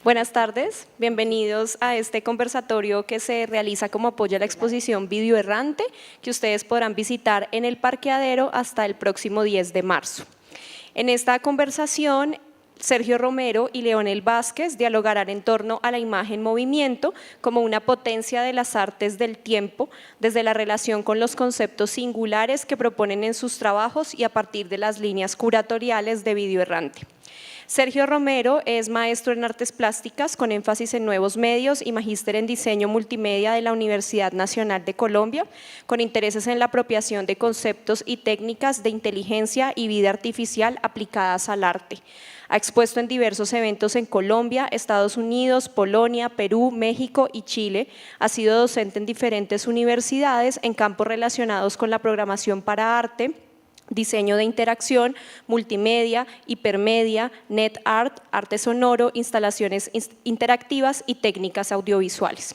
Buenas tardes, bienvenidos a este conversatorio que se realiza como apoyo a la exposición Video Errante, que ustedes podrán visitar en el parqueadero hasta el próximo 10 de marzo. En esta conversación, Sergio Romero y Leonel Vázquez dialogarán en torno a la imagen-movimiento como una potencia de las artes del tiempo, desde la relación con los conceptos singulares que proponen en sus trabajos y a partir de las líneas curatoriales de Video Errante. Sergio Romero es maestro en artes plásticas con énfasis en nuevos medios y magíster en diseño multimedia de la Universidad Nacional de Colombia, con intereses en la apropiación de conceptos y técnicas de inteligencia y vida artificial aplicadas al arte. Ha expuesto en diversos eventos en Colombia, Estados Unidos, Polonia, Perú, México y Chile. Ha sido docente en diferentes universidades en campos relacionados con la programación para arte, diseño de interacción, multimedia, hipermedia, net art, arte sonoro, instalaciones interactivas y técnicas audiovisuales.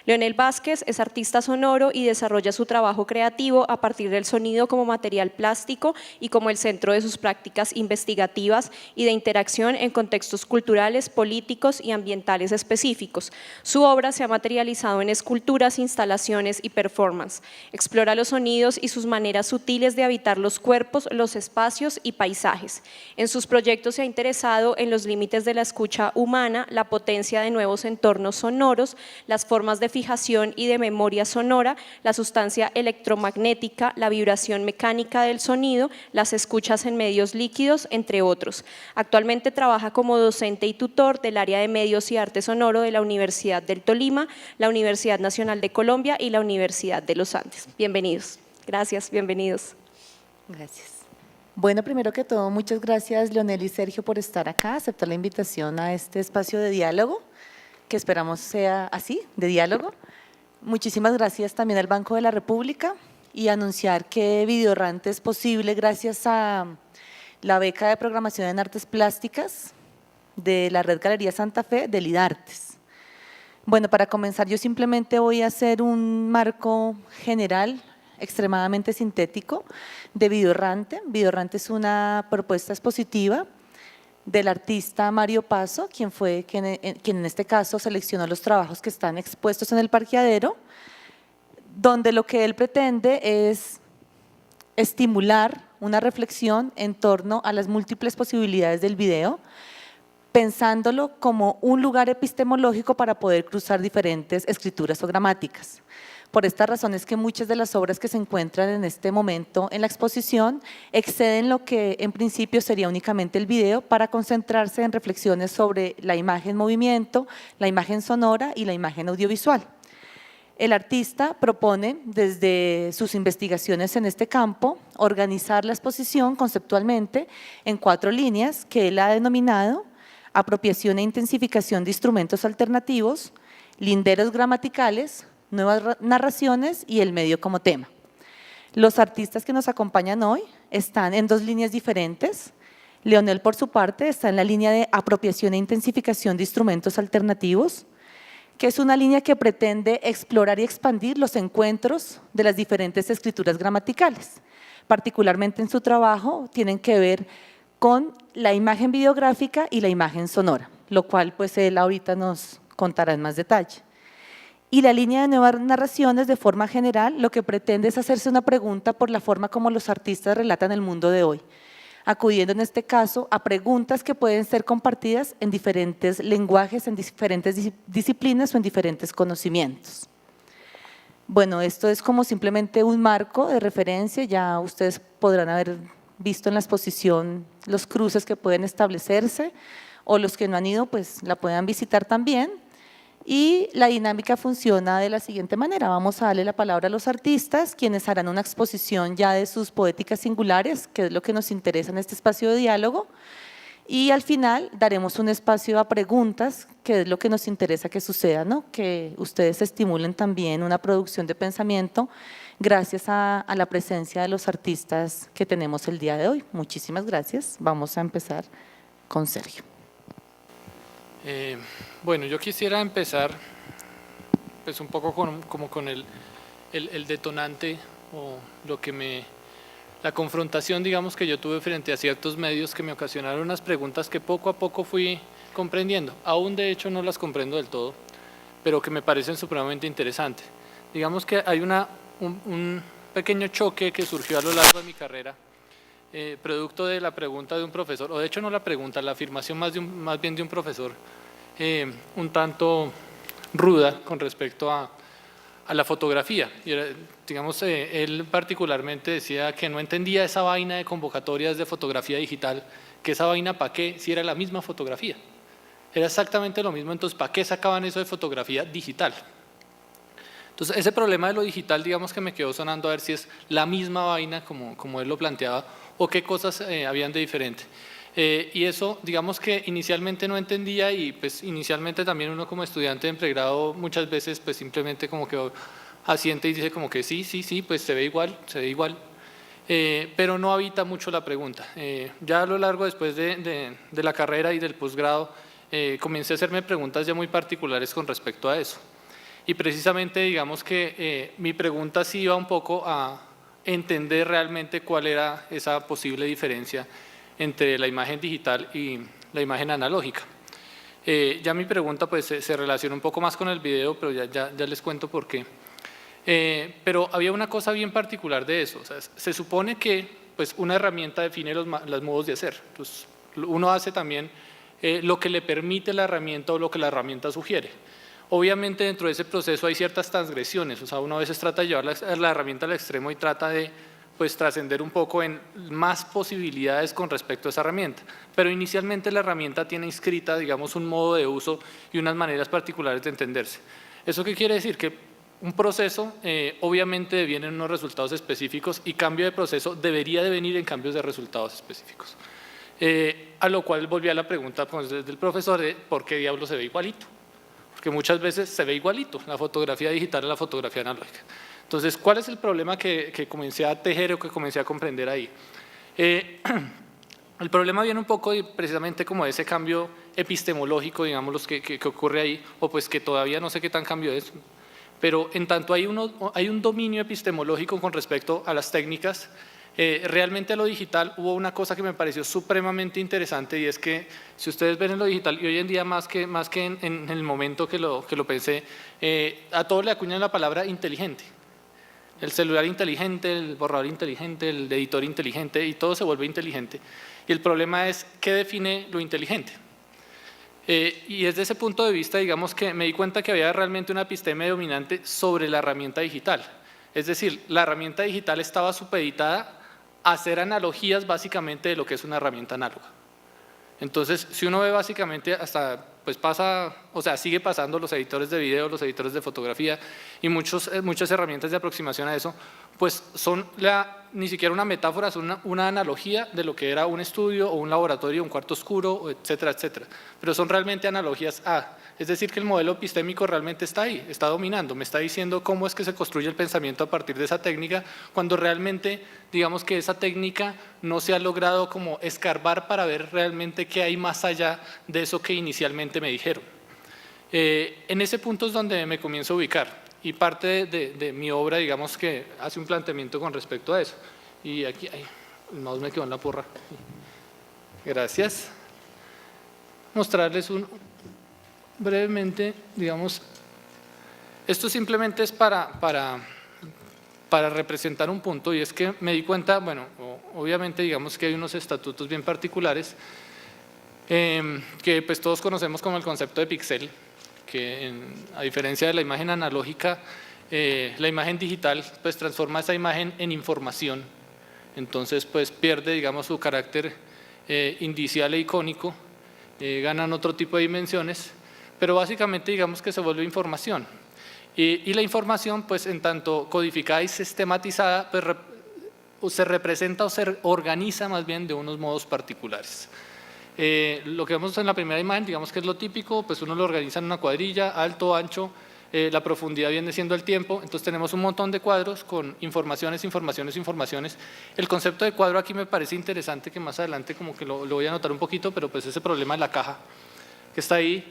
Leonel Vázquez es artista sonoro y desarrolla su trabajo creativo a partir del sonido como material plástico y como el centro de sus prácticas investigativas y de interacción en contextos culturales, políticos y ambientales específicos. Su obra se ha materializado en esculturas, instalaciones y performance. Explora los sonidos y sus maneras sutiles de habitar los cuerpos, los espacios y paisajes. En sus proyectos se ha interesado en los límites de la escucha humana, la potencia de nuevos entornos sonoros, las formas de fijación y de memoria sonora, la sustancia electromagnética, la vibración mecánica del sonido, las escuchas en medios líquidos, entre otros. Actualmente trabaja como docente y tutor del área de medios y arte sonoro de la Universidad del Tolima, la Universidad Nacional de Colombia y la Universidad de los Andes. Bienvenidos. Gracias, bienvenidos. Gracias. Bueno, primero que todo, muchas gracias Leonel y Sergio por estar acá, aceptar la invitación a este espacio de diálogo, que esperamos sea así, de diálogo. Muchísimas gracias también al Banco de la República y anunciar que Video Errante es posible gracias a la beca de programación en artes plásticas de la Red Galería Santa Fe de Lidartes. Bueno, para comenzar yo simplemente voy a hacer un marco general extremadamente sintético de Video Errante. Video Errante es una propuesta expositiva del artista Mario Paso, quien en este caso seleccionó los trabajos que están expuestos en el parqueadero, donde lo que él pretende es estimular una reflexión en torno a las múltiples posibilidades del video, pensándolo como un lugar epistemológico para poder cruzar diferentes escrituras o gramáticas. Por esta razón es que muchas de las obras que se encuentran en este momento en la exposición exceden lo que en principio sería únicamente el video para concentrarse en reflexiones sobre la imagen movimiento, la imagen sonora y la imagen audiovisual. El artista propone, desde sus investigaciones en este campo, organizar la exposición conceptualmente en 4 líneas que él ha denominado apropiación e intensificación de instrumentos alternativos, linderos gramaticales, nuevas narraciones y el medio como tema. Los artistas que nos acompañan hoy están en 2 líneas diferentes. Leonel, por su parte, está en la línea de apropiación e intensificación de instrumentos alternativos, que es una línea que pretende explorar y expandir los encuentros de las diferentes escrituras gramaticales. Particularmente en su trabajo tienen que ver con la imagen videográfica y la imagen sonora, lo cual pues él ahorita nos contará en más detalle. Y la línea de nuevas narraciones, de forma general, lo que pretende es hacerse una pregunta por la forma como los artistas relatan el mundo de hoy, acudiendo en este caso a preguntas que pueden ser compartidas en diferentes lenguajes, en diferentes disciplinas o en diferentes conocimientos. Bueno, esto es como simplemente un marco de referencia, ya ustedes podrán haber visto en la exposición los cruces que pueden establecerse o los que no han ido pues la puedan visitar también. Y la dinámica funciona de la siguiente manera: vamos a darle la palabra a los artistas, quienes harán una exposición ya de sus poéticas singulares, que es lo que nos interesa en este espacio de diálogo, y al final daremos un espacio a preguntas, que es lo que nos interesa que suceda, ¿no? Que ustedes estimulen también una producción de pensamiento gracias a la presencia de los artistas que tenemos el día de hoy. Muchísimas gracias. Vamos a empezar con Sergio. Bueno, yo quisiera empezar pues un poco como con el detonante o la confrontación, digamos, que yo tuve frente a ciertos medios que me ocasionaron unas preguntas que poco a poco fui comprendiendo. Aún de hecho no las comprendo del todo, pero que me parecen supremamente interesantes. Digamos que hay un pequeño choque que surgió a lo largo de mi carrera, producto de la pregunta de un profesor, o de hecho no la pregunta, la afirmación más bien de un profesor, un tanto ruda con respecto a la fotografía. Y digamos, él particularmente decía que no entendía esa vaina de convocatorias de fotografía digital, que esa vaina para qué, si era la misma fotografía. Era exactamente lo mismo, entonces ¿para qué sacaban eso de fotografía digital? Entonces ese problema de lo digital, digamos que me quedó sonando a ver si es la misma vaina como él lo planteaba o qué cosas habían de diferente. Y eso, digamos que inicialmente no entendía y pues inicialmente también uno como estudiante en pregrado muchas veces pues simplemente como que asiente y dice como que sí, pues se ve igual, pero no habita mucho la pregunta. Ya a lo largo después de la carrera y del posgrado comencé a hacerme preguntas ya muy particulares con respecto a eso. Y precisamente digamos que mi pregunta sí iba un poco a entender realmente cuál era esa posible diferencia entre la imagen digital y la imagen analógica. Ya mi pregunta pues se relaciona un poco más con el video, pero ya les cuento por qué. Pero había una cosa bien particular de eso, o sea, se supone que pues, una herramienta define los modos de hacer, entonces uno hace también lo que le permite la herramienta o lo que la herramienta sugiere. Obviamente dentro de ese proceso hay ciertas transgresiones, o sea, uno a veces trata de llevar la herramienta al extremo y trata de pues trascender un poco en más posibilidades con respecto a esa herramienta. Pero inicialmente la herramienta tiene inscrita, digamos, un modo de uso y unas maneras particulares de entenderse. ¿Eso qué quiere decir? Que un proceso obviamente deviene en unos resultados específicos y cambio de proceso debería devenir en cambios de resultados específicos. A lo cual volvía la pregunta pues, del profesor de ¿por qué diablo se ve igualito? Porque muchas veces se ve igualito la fotografía digital a la fotografía analógica. Entonces, ¿cuál es el problema que comencé a tejer o que comencé a comprender ahí? El problema viene un poco precisamente como de ese cambio epistemológico, digamos, que ocurre ahí, o pues que todavía no sé qué tan cambio es, pero en tanto hay un dominio epistemológico con respecto a las técnicas, realmente a lo digital hubo una cosa que me pareció supremamente interesante y es que si ustedes ven en lo digital y hoy en día más que en el momento que lo pensé, a todo le acuñan la palabra inteligente. El celular inteligente, el borrador inteligente, el editor inteligente y todo se vuelve inteligente. Y el problema es ¿qué define lo inteligente? Y desde ese punto de vista, digamos que me di cuenta que había realmente una episteme dominante sobre la herramienta digital. Es decir, la herramienta digital estaba supeditada a hacer analogías básicamente de lo que es una herramienta análoga. Entonces, si uno ve básicamente hasta, pues pasa, o sea, sigue pasando los editores de video, los editores de fotografía y muchas herramientas de aproximación a eso, pues son ni siquiera una metáfora, son una analogía de lo que era un estudio o un laboratorio, un cuarto oscuro, etcétera, etcétera. Pero son realmente analogías a, es decir, que el modelo epistémico realmente está ahí, está dominando, me está diciendo cómo es que se construye el pensamiento a partir de esa técnica, cuando realmente, digamos que esa técnica no se ha logrado como escarbar para ver realmente qué hay más allá de eso que inicialmente me dijeron. En ese punto es donde me comienzo a ubicar. Y parte de mi obra, digamos que hace un planteamiento con respecto a eso. Y aquí, el mouse me quedó en la porra. Gracias. Mostrarles brevemente, digamos, esto simplemente es para representar un punto y es que me di cuenta, bueno, obviamente digamos que hay unos estatutos bien particulares que pues todos conocemos como el concepto de píxel, que a diferencia de la imagen analógica, la imagen digital pues transforma esa imagen en información, entonces pues pierde digamos su carácter indicial e icónico, ganan otro tipo de dimensiones, pero básicamente digamos que se vuelve información y la información pues en tanto codificada y sistematizada pues, se representa o se organiza más bien de unos modos particulares. Lo que vemos en la primera imagen, digamos que es lo típico, pues uno lo organiza en una cuadrilla, alto, ancho, la profundidad viene siendo el tiempo, entonces tenemos un montón de cuadros con informaciones. El concepto de cuadro aquí me parece interesante, que más adelante como que lo voy a anotar un poquito, pero pues ese problema de la caja que está ahí,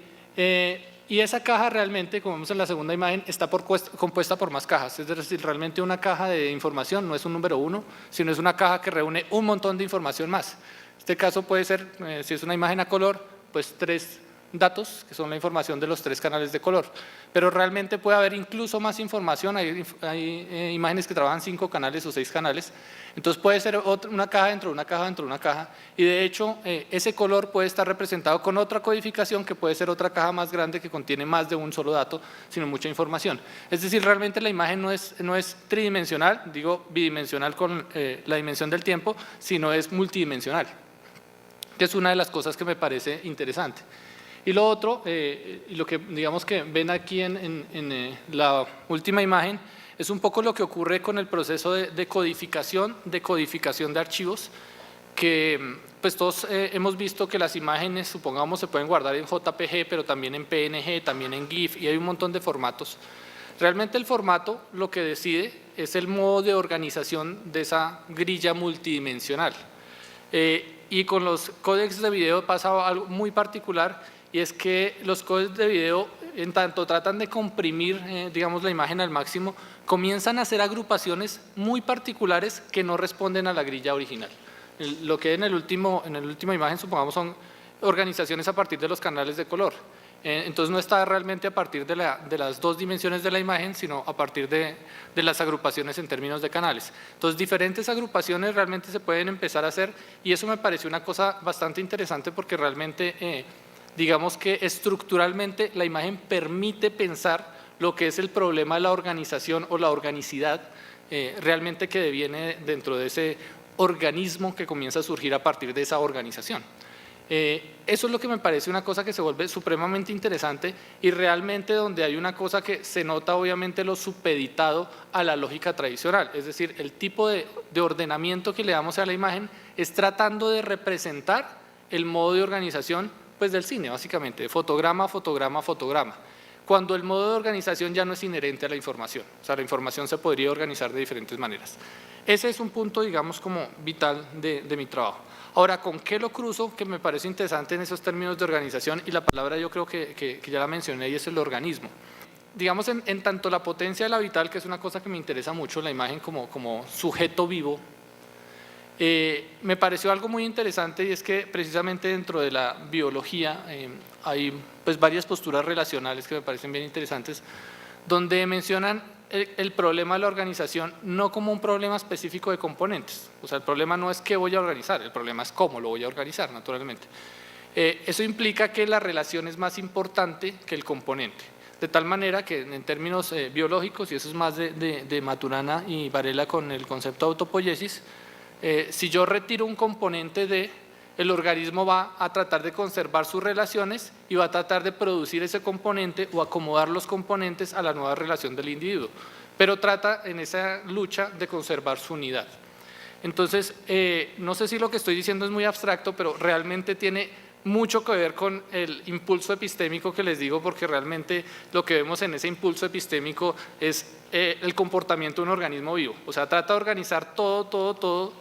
y esa caja realmente, como vemos en la segunda imagen, está compuesta por más cajas, es decir, realmente una caja de información no es un número 1, sino es una caja que reúne un montón de información más. Este caso puede ser, si es una imagen a color, pues 3 datos, que son la información de los 3 canales de color, pero realmente puede haber incluso más información, hay imágenes que trabajan 5 canales o 6 canales, entonces puede ser una caja dentro de una caja dentro de una caja, y de hecho ese color puede estar representado con otra codificación que puede ser otra caja más grande que contiene más de un solo dato, sino mucha información. Es decir, realmente la imagen no es tridimensional, digo bidimensional con la dimensión del tiempo, sino es multidimensional, que es una de las cosas que me parece interesante. Y lo otro, y lo que digamos que ven aquí en la última imagen, es un poco lo que ocurre con el proceso de codificación de archivos, que pues todos hemos visto que las imágenes, supongamos, se pueden guardar en JPG, pero también en PNG, también en GIF, y hay un montón de formatos. Realmente el formato lo que decide es el modo de organización de esa grilla multidimensional. Y con los códecs de video pasa algo muy particular, y es que los códecs de video, en tanto tratan de comprimir, digamos, la imagen al máximo, comienzan a hacer agrupaciones muy particulares que no responden a la grilla original. Lo que en la última imagen, supongamos, son organizaciones a partir de los canales de color. Entonces no está realmente a partir de las 2 dimensiones de la imagen, sino a partir de las agrupaciones en términos de canales. Entonces diferentes agrupaciones realmente se pueden empezar a hacer, y eso me pareció una cosa bastante interesante porque realmente digamos que estructuralmente la imagen permite pensar lo que es el problema de la organización o la organicidad realmente que deviene dentro de ese organismo que comienza a surgir a partir de esa organización. Eso es lo que me parece una cosa que se vuelve supremamente interesante, y realmente donde hay una cosa que se nota obviamente lo supeditado a la lógica tradicional, es decir, el tipo de ordenamiento que le damos a la imagen es tratando de representar el modo de organización pues del cine, básicamente, fotograma, fotograma, fotograma, cuando el modo de organización ya no es inherente a la información, o sea, la información se podría organizar de diferentes maneras. Ese es un punto, digamos, como vital de mi trabajo. Ahora, ¿con qué lo cruzo? Que me parece interesante en esos términos de organización, y la palabra yo creo que ya la mencioné, y es el organismo. Digamos, en tanto la potencia de la vital, que es una cosa que me interesa mucho, la imagen como sujeto vivo, me pareció algo muy interesante, y es que precisamente dentro de la biología hay pues varias posturas relacionales que me parecen bien interesantes, donde mencionan el problema de la organización no como un problema específico de componentes. O sea, el problema no es qué voy a organizar, el problema es cómo lo voy a organizar, naturalmente. Eso implica que la relación es más importante que el componente, de tal manera que en términos biológicos, y eso es más de Maturana y Varela con el concepto de autopoiesis, si yo retiro un componente el organismo va a tratar de conservar sus relaciones y va a tratar de producir ese componente o acomodar los componentes a la nueva relación del individuo, pero trata en esa lucha de conservar su unidad. Entonces, no sé si lo que estoy diciendo es muy abstracto, pero realmente tiene mucho que ver con el impulso epistémico que les digo, porque realmente lo que vemos en ese impulso epistémico es el comportamiento de un organismo vivo. O sea, trata de organizar todo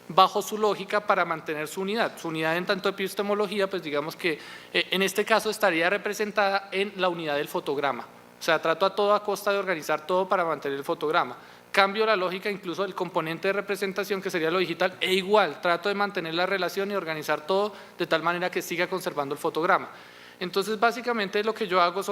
bajo su lógica para mantener su unidad. Su unidad en tanto epistemología, pues digamos que en este caso estaría representada en la unidad del fotograma. O sea, trato a toda costa de organizar todo para mantener el fotograma. Cambio la lógica incluso del componente de representación, que sería lo digital, e igual trato de mantener la relación y organizar todo de tal manera que siga conservando el fotograma. Entonces, básicamente lo que yo hago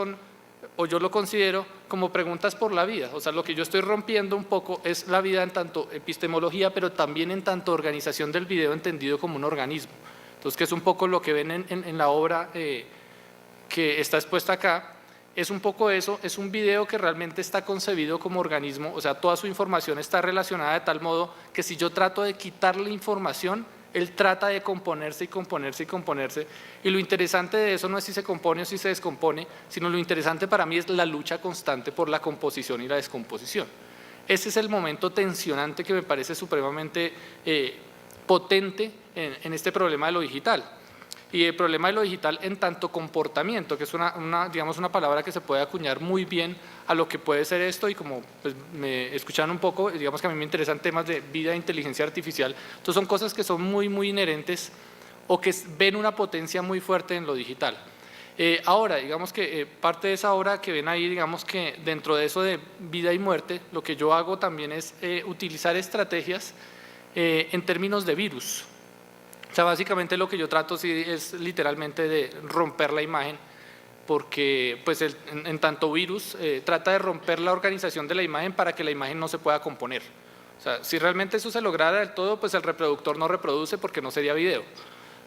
o yo lo considero como preguntas por la vida. O sea, lo que yo estoy rompiendo un poco es la vida en tanto epistemología, pero también en tanto organización del video entendido como un organismo. Entonces, que es un poco lo que ven en la obra que está expuesta acá. Es un poco eso, es un video que realmente está concebido como organismo, o sea, toda su información está relacionada de tal modo que si yo trato de quitarle información, él trata de componerse y componerse y componerse, y lo interesante de eso no es si se compone o si se descompone, sino lo interesante para mí es la lucha constante por la composición y la descomposición. Ese es el momento tensionante que me parece supremamente potente en este problema de lo digital. Y el problema de lo digital en tanto comportamiento, que es digamos una palabra que se puede acuñar muy bien a lo que puede ser esto, y como pues, me escucharon un poco, digamos que a mí me interesan temas de vida e inteligencia artificial, entonces son cosas que son muy inherentes o que ven una potencia muy fuerte en lo digital. Ahora, digamos que parte de esa obra que ven ahí, digamos que dentro de eso de vida y muerte, lo que yo hago también es utilizar estrategias en términos de virus. O sea, básicamente lo que yo trato sí es literalmente de romper la imagen porque pues en tanto virus trata de romper la organización de la imagen para que la imagen no se pueda componer. O sea, si realmente eso se lograra del todo, pues el reproductor no reproduce porque no sería video.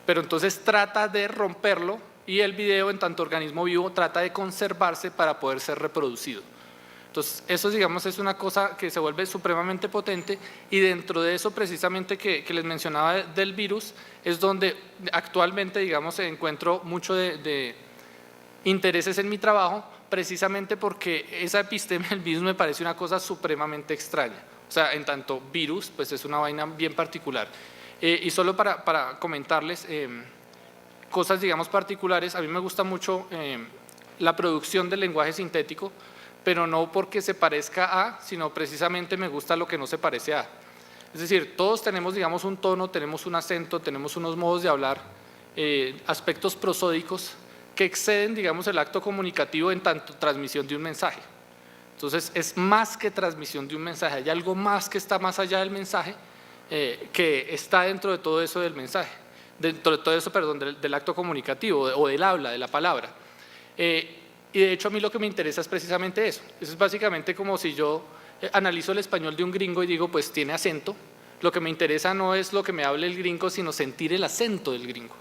Pero entonces trata de romperlo y el video en tanto organismo vivo trata de conservarse para poder ser reproducido. Entonces eso digamos es una cosa que se vuelve supremamente potente y dentro de eso precisamente que les mencionaba del virus es donde actualmente digamos encuentro mucho de intereses en mi trabajo precisamente porque esa epistemia del virus me parece una cosa supremamente extraña. O sea, en tanto virus, pues es una vaina bien particular. Y solo para comentarles cosas, digamos, particulares, a mí me gusta mucho la producción del lenguaje sintético, pero no porque se parezca a, sino precisamente me gusta lo que no se parece a. Es decir, todos tenemos, digamos, un tono, tenemos un acento, tenemos unos modos de hablar, aspectos prosódicos que exceden, digamos, el acto comunicativo en tanto transmisión de un mensaje. Entonces, es más que transmisión de un mensaje, hay algo más que está más allá del mensaje, que está dentro de todo eso del mensaje, dentro de todo eso, perdón, del acto comunicativo o del habla, de la palabra. Y de hecho a mí lo que me interesa es precisamente eso. Eso es básicamente como si yo analizo el español de un gringo y digo, pues tiene acento. Lo que me interesa no es lo que me hable el gringo, sino sentir el acento del gringo.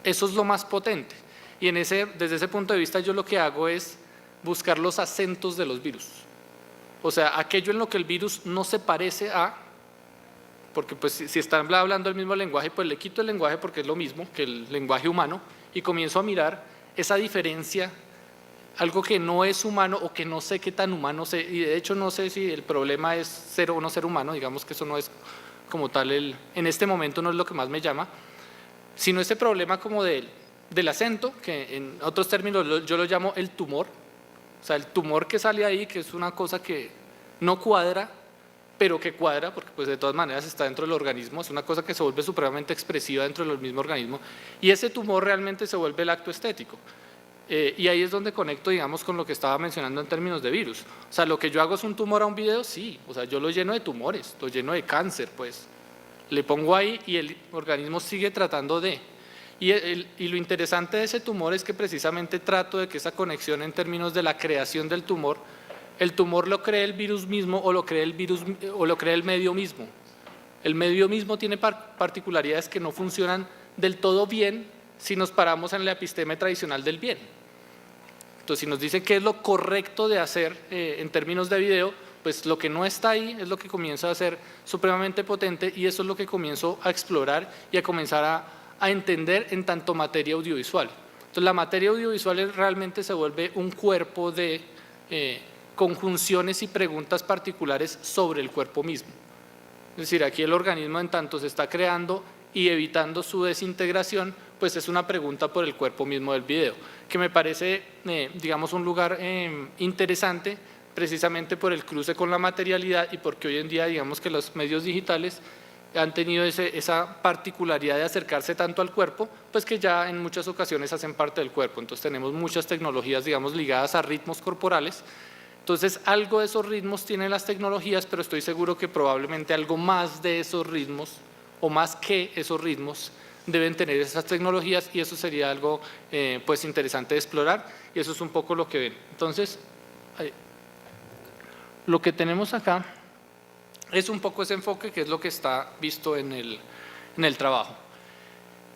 Eso es lo más potente. Y desde ese punto de vista yo lo que hago es buscar los acentos de los virus. O sea, aquello en lo que el virus no se parece a, porque pues si están hablando el mismo lenguaje, pues le quito el lenguaje porque es lo mismo que el lenguaje humano y comienzo a mirar esa diferencia, algo que no es humano o que no sé qué tan humano sea, y de hecho no sé si el problema es ser o no ser humano, digamos que eso no es como tal, en este momento no es lo que más me llama, sino ese problema como del acento, que en otros términos yo lo llamo el tumor. O sea, el tumor que sale ahí, que es una cosa que no cuadra, pero que cuadra, porque pues de todas maneras está dentro del organismo, es una cosa que se vuelve supremamente expresiva dentro del mismo organismo, y ese tumor realmente se vuelve el acto estético. Y ahí es donde conecto, digamos, con lo que estaba mencionando en términos de virus. O sea, lo que yo hago es un tumor a un video, sí, o sea, yo lo lleno de tumores, lo lleno de cáncer, pues, le pongo ahí y el organismo sigue tratando de… Y lo interesante de ese tumor es que precisamente trato de que esa conexión en términos de la creación del tumor, el tumor lo cree el virus mismo o lo cree el medio mismo. El medio mismo tiene particularidades que no funcionan del todo bien si nos paramos en la episteme tradicional del bien. Entonces, si nos dicen qué es lo correcto de hacer en términos de video, pues lo que no está ahí es lo que comienza a ser supremamente potente y eso es lo que comienzo a explorar y a comenzar a entender en tanto materia audiovisual. Entonces la materia audiovisual realmente se vuelve un cuerpo de conjunciones y preguntas particulares sobre el cuerpo mismo. Es decir, aquí el organismo en tanto se está creando y evitando su desintegración, pues es una pregunta por el cuerpo mismo del video, que me parece, digamos, un lugar interesante precisamente por el cruce con la materialidad y porque hoy en día, digamos que los medios digitales han tenido esa particularidad de acercarse tanto al cuerpo, pues que ya en muchas ocasiones hacen parte del cuerpo. Entonces tenemos muchas tecnologías, digamos, ligadas a ritmos corporales. Entonces algo de esos ritmos tienen las tecnologías, pero estoy seguro que probablemente algo más de esos ritmos o más que esos ritmos deben tener esas tecnologías y eso sería algo pues interesante de explorar y eso es un poco lo que ven. Entonces, lo que tenemos acá es un poco ese enfoque que es lo que está visto en el trabajo.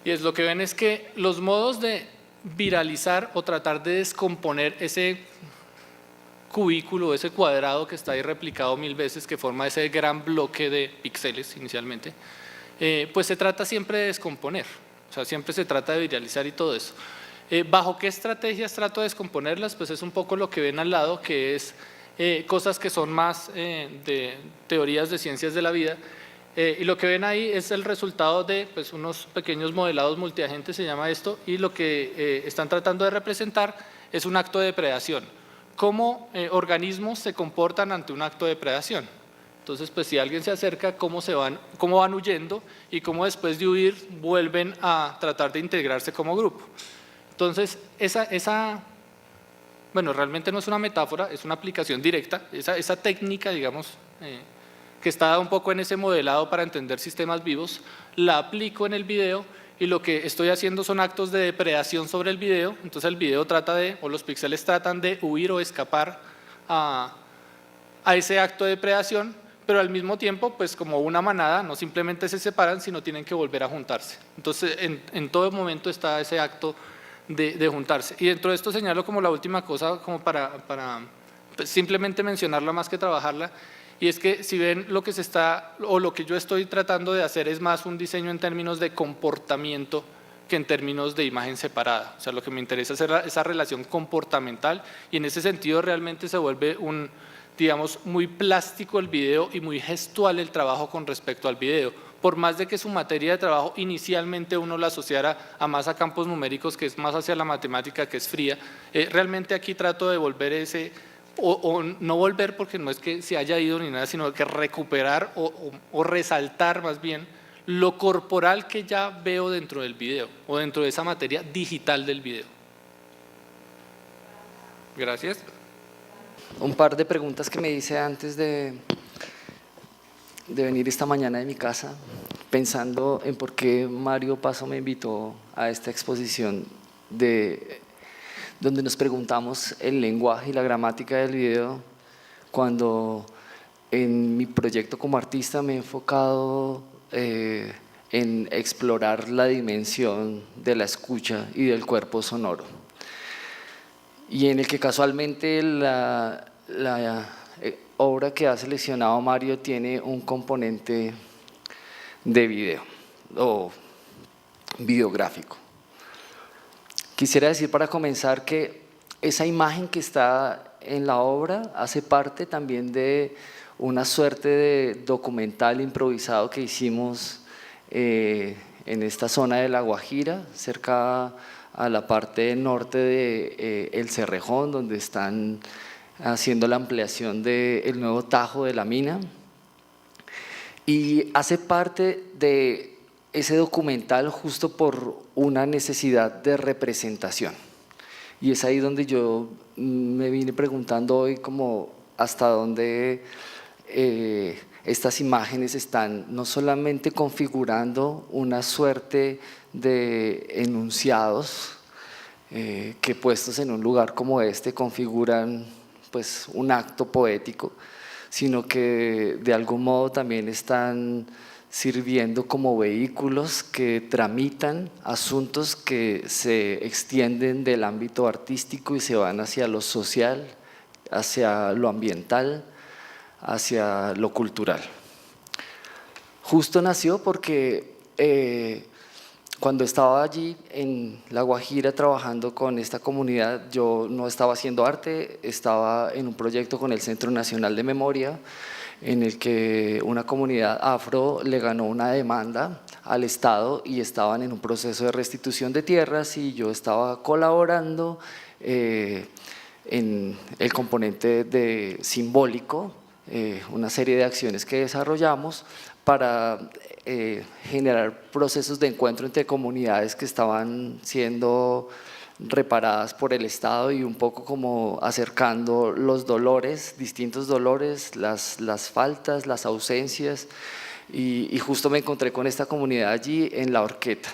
Y es lo que ven es que los modos de viralizar o tratar de descomponer ese cubículo, ese cuadrado que está ahí replicado 1000 veces, que forma ese gran bloque de píxeles inicialmente, pues se trata siempre de descomponer, o sea, siempre se trata de viralizar y todo eso. ¿Bajo qué estrategias trato de descomponerlas? Pues es un poco lo que ven al lado, que es cosas que son más de teorías de ciencias de la vida, y lo que ven ahí es el resultado de pues, unos pequeños modelados multiagentes, se llama esto, y lo que están tratando de representar es un acto de depredación. ¿Cómo organismos se comportan ante un acto de depredación? Entonces, pues si alguien se acerca, cómo van huyendo y cómo después de huir vuelven a tratar de integrarse como grupo. Entonces, bueno, realmente no es una metáfora, es una aplicación directa, esa técnica, digamos, que está un poco en ese modelado para entender sistemas vivos, la aplico en el video y lo que estoy haciendo son actos de depredación sobre el video. Entonces el video trata de, o los píxeles tratan de huir o escapar a ese acto de depredación, pero al mismo tiempo, pues como una manada, no simplemente se separan, sino tienen que volver a juntarse. Entonces en todo momento está ese acto de juntarse. Y dentro de esto señalo como la última cosa, como para pues, simplemente mencionarla más que trabajarla, y es que si ven lo que se está, o lo que yo estoy tratando de hacer es más un diseño en términos de comportamiento que en términos de imagen separada. O sea, lo que me interesa es esa relación comportamental, y en ese sentido realmente se vuelve digamos, muy plástico el video y muy gestual el trabajo con respecto al video. Por más de que su materia de trabajo inicialmente uno la asociara más a campos numéricos, que es más hacia la matemática, que es fría, realmente aquí trato de volver ese, o no volver porque no es que se haya ido ni nada, sino que recuperar o resaltar más bien lo corporal que ya veo dentro del video o dentro de esa materia digital del video. Gracias. Un par de preguntas que me hice antes de venir esta mañana de mi casa, pensando en por qué Mario Paso me invitó a esta exposición donde nos preguntamos el lenguaje y la gramática del video, cuando en mi proyecto como artista me he enfocado en explorar la dimensión de la escucha y del cuerpo sonoro, y en el que casualmente la obra que ha seleccionado Mario tiene un componente de video o videográfico. Quisiera decir para comenzar que esa imagen que está en la obra hace parte también de una suerte de documental improvisado que hicimos en esta zona de La Guajira, cerca a la parte norte de El Cerrejón, donde están haciendo la ampliación del nuevo Tajo de la mina, y hace parte de ese documental justo por una necesidad de representación. Y es ahí donde yo me vine preguntando hoy como hasta dónde estas imágenes están no solamente configurando una suerte de enunciados que puestos en un lugar como este configuran pues un acto poético, sino que de algún modo también están sirviendo como vehículos que tramitan asuntos que se extienden del ámbito artístico y se van hacia lo social, hacia lo ambiental, hacia lo cultural. Justo nació porque cuando estaba allí en La Guajira trabajando con esta comunidad, yo no estaba haciendo arte, estaba en un proyecto con el Centro Nacional de Memoria, en el que una comunidad afro le ganó una demanda al Estado y estaban en un proceso de restitución de tierras, y yo estaba colaborando en el componente simbólico, una serie de acciones que desarrollamos para generar procesos de encuentro entre comunidades que estaban siendo reparadas por el Estado, y un poco como acercando los dolores, distintos dolores, las faltas, las ausencias, y justo me encontré con esta comunidad allí en La Horqueta.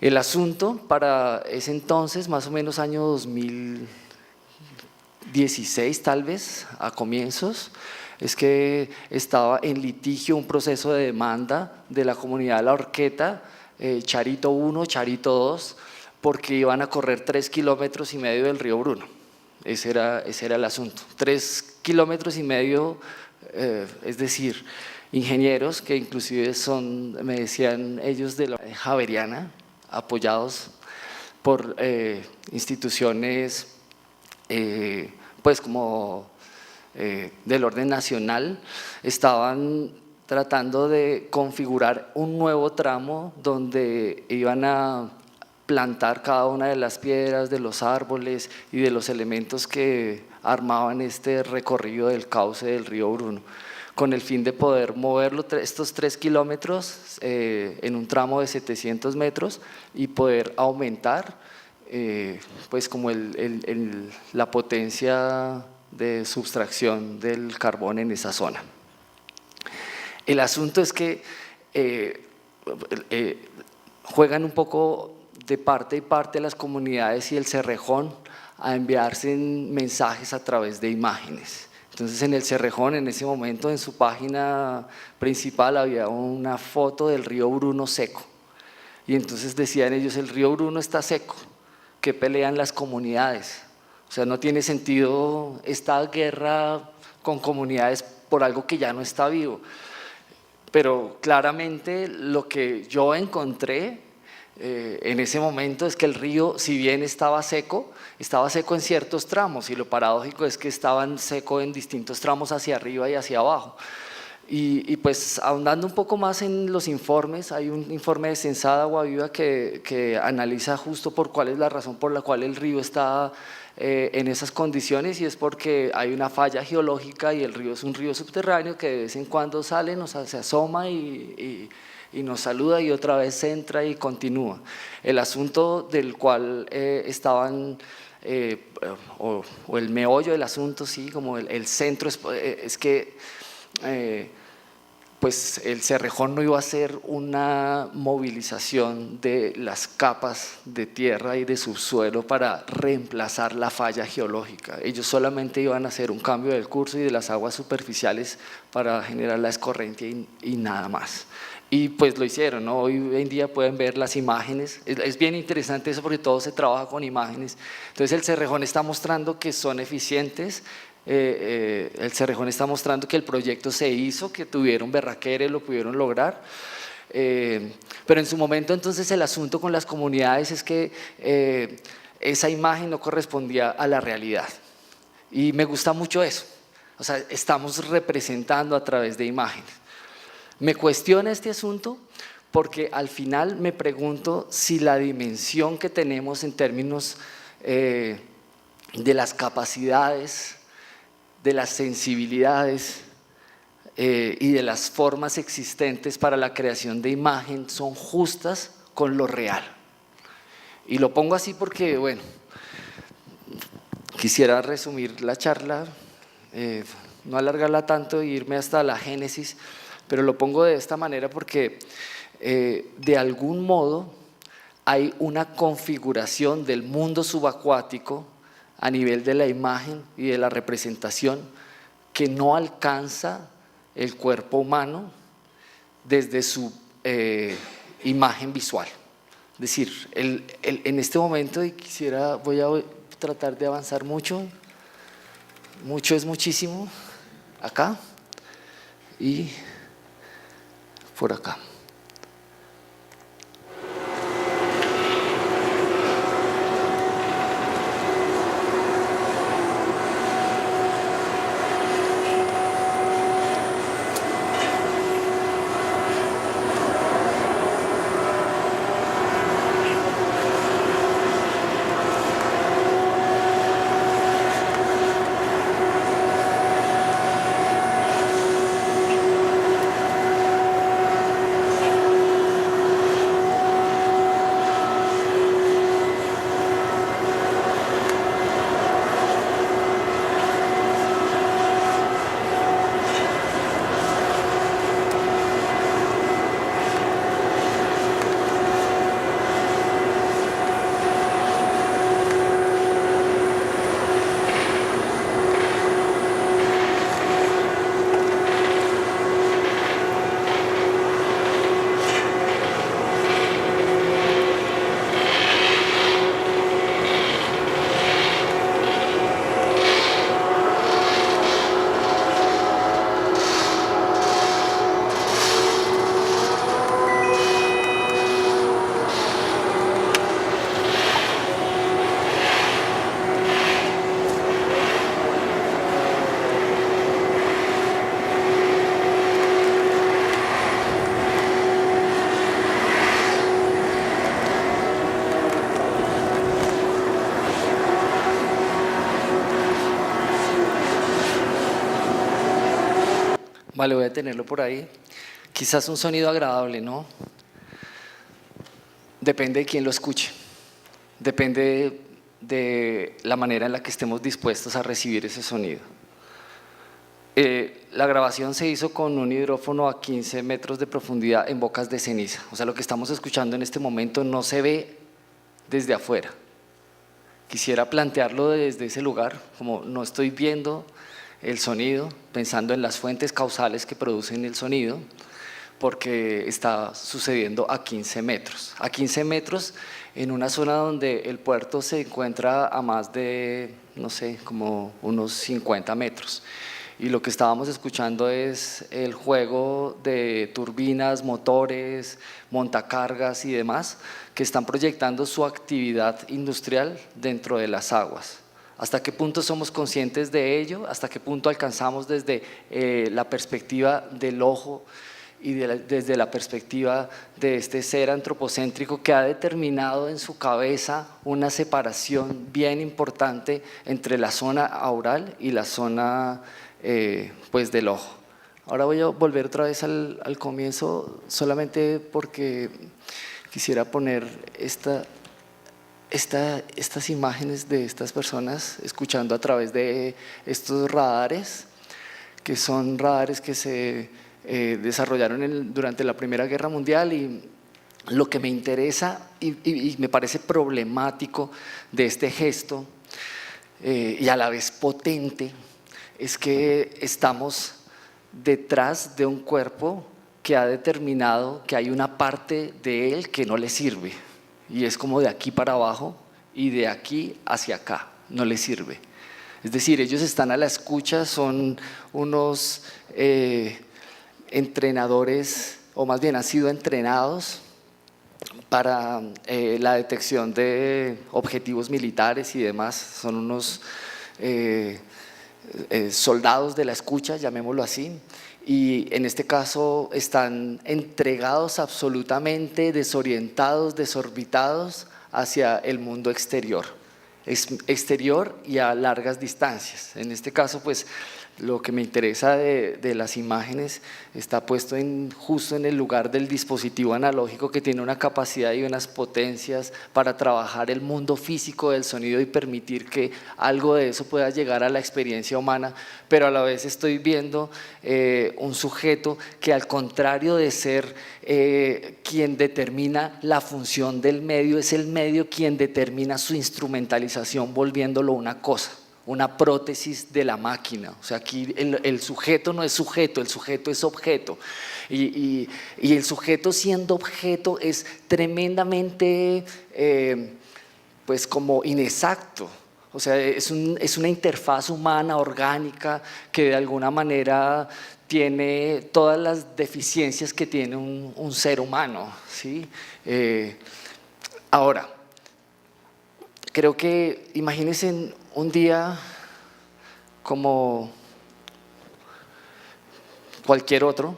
El asunto para ese entonces, más o menos año 2016 tal vez, a comienzos, es que estaba en litigio un proceso de demanda de la comunidad de La Horqueta, Charito 1, Charito 2, porque iban a correr 3,5 kilómetros del río Bruno. Ese era el asunto, 3,5 kilómetros, es decir, ingenieros que inclusive me decían ellos de la Javeriana, apoyados por instituciones pues como del orden nacional, estaban tratando de configurar un nuevo tramo donde iban a plantar cada una de las piedras, de los árboles y de los elementos que armaban este recorrido del cauce del río Bruno, con el fin de poder moverlo estos 3 kilómetros en un tramo de 700 metros y poder aumentar pues como la potencia de subtracción del carbón en esa zona. El asunto es que juegan un poco de parte y parte las comunidades y el Cerrejón a enviarse mensajes a través de imágenes. Entonces en el Cerrejón, en ese momento, en su página principal había una foto del río Bruno seco. Y entonces decían ellos, el río Bruno está seco, ¿qué pelean las comunidades? O sea, no tiene sentido esta guerra con comunidades por algo que ya no está vivo. Pero claramente lo que yo encontré en ese momento es que el río, si bien estaba seco en ciertos tramos, y lo paradójico es que estaba seco en distintos tramos hacia arriba y hacia abajo. Y pues ahondando un poco más en los informes, hay un informe de Censada Agua Viva que analiza justo por cuál es la razón por la cual el río está en esas condiciones, y es porque hay una falla geológica y el río es un río subterráneo que de vez en cuando sale, se asoma y nos saluda y otra vez entra y continúa. El asunto del cual estaban, o el meollo del asunto, sí, como el centro, es que pues el Cerrejón no iba a ser una movilización de las capas de tierra y de subsuelo para reemplazar la falla geológica. Ellos solamente iban a hacer un cambio del curso y de las aguas superficiales para generar la escorrente y nada más. Y pues lo hicieron, ¿no? Hoy en día pueden ver las imágenes, es bien interesante eso porque todo se trabaja con imágenes. Entonces el Cerrejón está mostrando que son eficientes, el Cerrejón está mostrando que el proyecto se hizo, que tuvieron berraquera y lo pudieron lograr. Pero en su momento entonces el asunto con las comunidades es que esa imagen no correspondía a la realidad. Y me gusta mucho eso, o sea, estamos representando a través de imágenes. Me cuestiona este asunto porque al final me pregunto si la dimensión que tenemos en términos de las capacidades, de las sensibilidades y de las formas existentes para la creación de imagen son justas con lo real. Y lo pongo así porque, bueno, quisiera resumir la charla, no alargarla tanto e irme hasta la génesis, pero lo pongo de esta manera porque de algún modo hay una configuración del mundo subacuático a nivel de la imagen y de la representación que no alcanza el cuerpo humano desde su imagen visual. Es decir, en este momento, y voy a tratar de avanzar mucho es muchísimo, acá y por acá. Vale, voy a tenerlo por ahí. Quizás un sonido agradable, ¿no? Depende de quién lo escuche. Depende de la manera en la que estemos dispuestos a recibir ese sonido. La grabación se hizo con un hidrófono a 15 metros de profundidad en bocas de ceniza. O sea, lo que estamos escuchando en este momento no se ve desde afuera. Quisiera plantearlo desde ese lugar, como no estoy viendo el sonido, pensando en las fuentes causales que producen el sonido, porque está sucediendo a 15 metros. A 15 metros en una zona donde el puerto se encuentra a más de, no sé, como unos 50 metros. Y lo que estábamos escuchando es el juego de turbinas, motores, montacargas y demás que están proyectando su actividad industrial dentro de las aguas. ¿Hasta qué punto somos conscientes de ello? ¿Hasta qué punto alcanzamos desde la perspectiva del ojo y desde la perspectiva de este ser antropocéntrico que ha determinado en su cabeza una separación bien importante entre la zona aural y la zona pues del ojo? Ahora voy a volver otra vez al comienzo, solamente porque quisiera poner estas imágenes de estas personas escuchando a través de estos radares, que son radares que se desarrollaron durante la Primera Guerra Mundial. Y lo que me interesa y me parece problemático de este gesto y a la vez potente es que estamos detrás de un cuerpo que ha determinado que hay una parte de él que no le sirve, y es como de aquí para abajo y de aquí hacia acá, no le sirve. Es decir, ellos están a la escucha, son unos entrenadores, o más bien han sido entrenados para la detección de objetivos militares y demás, son unos soldados de la escucha, llamémoslo así, y en este caso están entregados absolutamente, desorientados, desorbitados hacia el mundo exterior y a largas distancias. En este caso, pues, lo que me interesa de las imágenes está puesto justo en el lugar del dispositivo analógico, que tiene una capacidad y unas potencias para trabajar el mundo físico del sonido y permitir que algo de eso pueda llegar a la experiencia humana, pero a la vez estoy viendo un sujeto que, al contrario de ser quien determina la función del medio, es el medio quien determina su instrumentalización, volviéndolo una cosa, una prótesis de la máquina. O sea, aquí el sujeto no es sujeto, el sujeto es objeto. Y el sujeto, siendo objeto, es tremendamente pues como inexacto. O sea, es una interfaz humana, orgánica, que de alguna manera tiene todas las deficiencias que tiene un ser humano, ¿sí? Ahora, creo que imagínense un día como cualquier otro,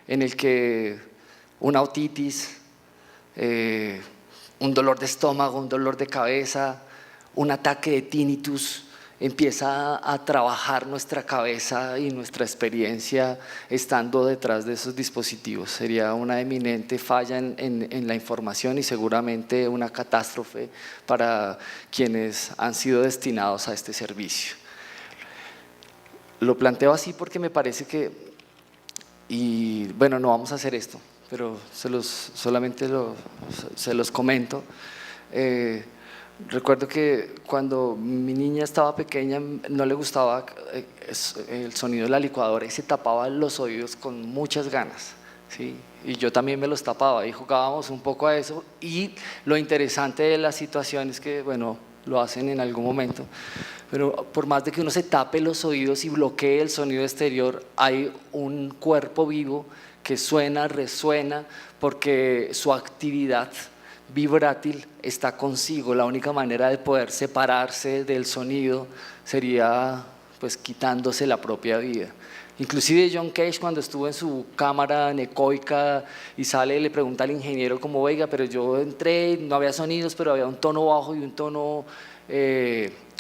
en el que una otitis, un dolor de estómago, un dolor de cabeza, un ataque de tinnitus empieza a trabajar nuestra cabeza y nuestra experiencia estando detrás de esos dispositivos. Sería una eminente falla en la información y seguramente una catástrofe para quienes han sido destinados a este servicio. Lo planteo así porque me parece que, y bueno, no vamos a hacer esto, pero solamente se los comento. Recuerdo que cuando mi niña estaba pequeña no le gustaba el sonido de la licuadora y se tapaba los oídos con muchas ganas, ¿sí? Y yo también me los tapaba y jugábamos un poco a eso. Y lo interesante de la situación es que, bueno, lo hacen en algún momento, pero por más de que uno se tape los oídos y bloquee el sonido exterior, hay un cuerpo vivo que suena, resuena, porque su actividad vibrátil está consigo. La única manera de poder separarse del sonido sería pues quitándose la propia vida. Inclusive John Cage, cuando estuvo en su cámara anecoica y sale, le pregunta al ingeniero como, oiga, pero yo entré, no había sonidos, pero había un tono bajo y un tono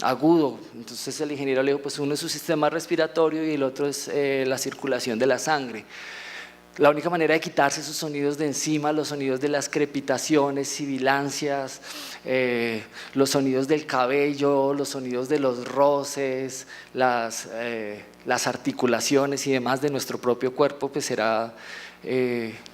agudo. Entonces el ingeniero le dijo, pues uno es su sistema respiratorio y el otro es la circulación de la sangre. La única manera de quitarse esos sonidos de encima, los sonidos de las crepitaciones, sibilancias, los sonidos del cabello, los sonidos de los roces, las articulaciones y demás de nuestro propio cuerpo, pues será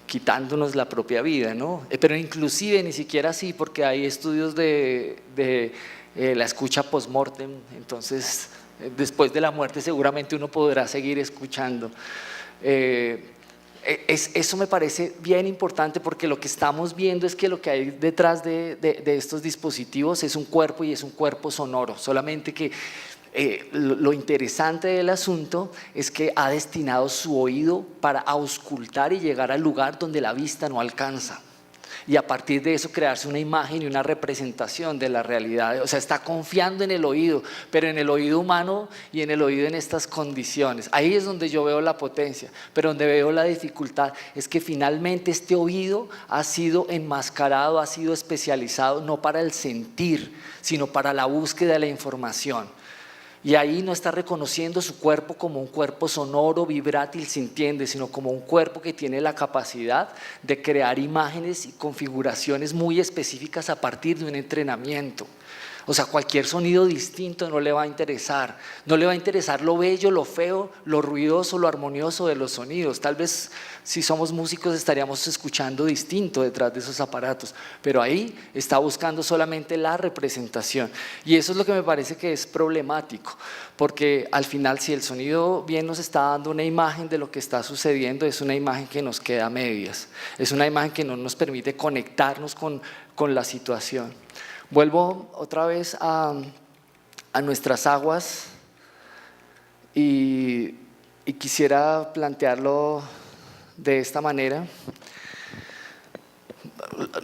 quitándonos la propia vida, ¿no? Pero inclusive ni siquiera así, porque hay estudios de la escucha post-mortem, entonces después de la muerte seguramente uno podrá seguir escuchando. Eso me parece bien importante, porque lo que estamos viendo es que lo que hay detrás de estos dispositivos es un cuerpo, y es un cuerpo sonoro, solamente que lo interesante del asunto es que ha destinado su oído para auscultar y llegar al lugar donde la vista no alcanza, y a partir de eso crearse una imagen y una representación de la realidad. O sea, está confiando en el oído, pero en el oído humano y en el oído en estas condiciones. Ahí es donde yo veo la potencia, pero donde veo la dificultad es que finalmente este oído ha sido enmascarado, ha sido especializado no para el sentir, sino para la búsqueda de la información. Y ahí no está reconociendo su cuerpo como un cuerpo sonoro, vibrátil, sintiente, sino como un cuerpo que tiene la capacidad de crear imágenes y configuraciones muy específicas a partir de un entrenamiento. O sea, cualquier sonido distinto no le va a interesar. No le va a interesar lo bello, lo feo, lo ruidoso, lo armonioso de los sonidos. Tal vez si somos músicos estaríamos escuchando distinto detrás de esos aparatos, pero ahí está buscando solamente la representación. Y eso es lo que me parece que es problemático, porque al final, si el sonido bien nos está dando una imagen de lo que está sucediendo, es una imagen que nos queda a medias, es una imagen que no nos permite conectarnos con la situación. Vuelvo otra vez a nuestras aguas y quisiera plantearlo de esta manera.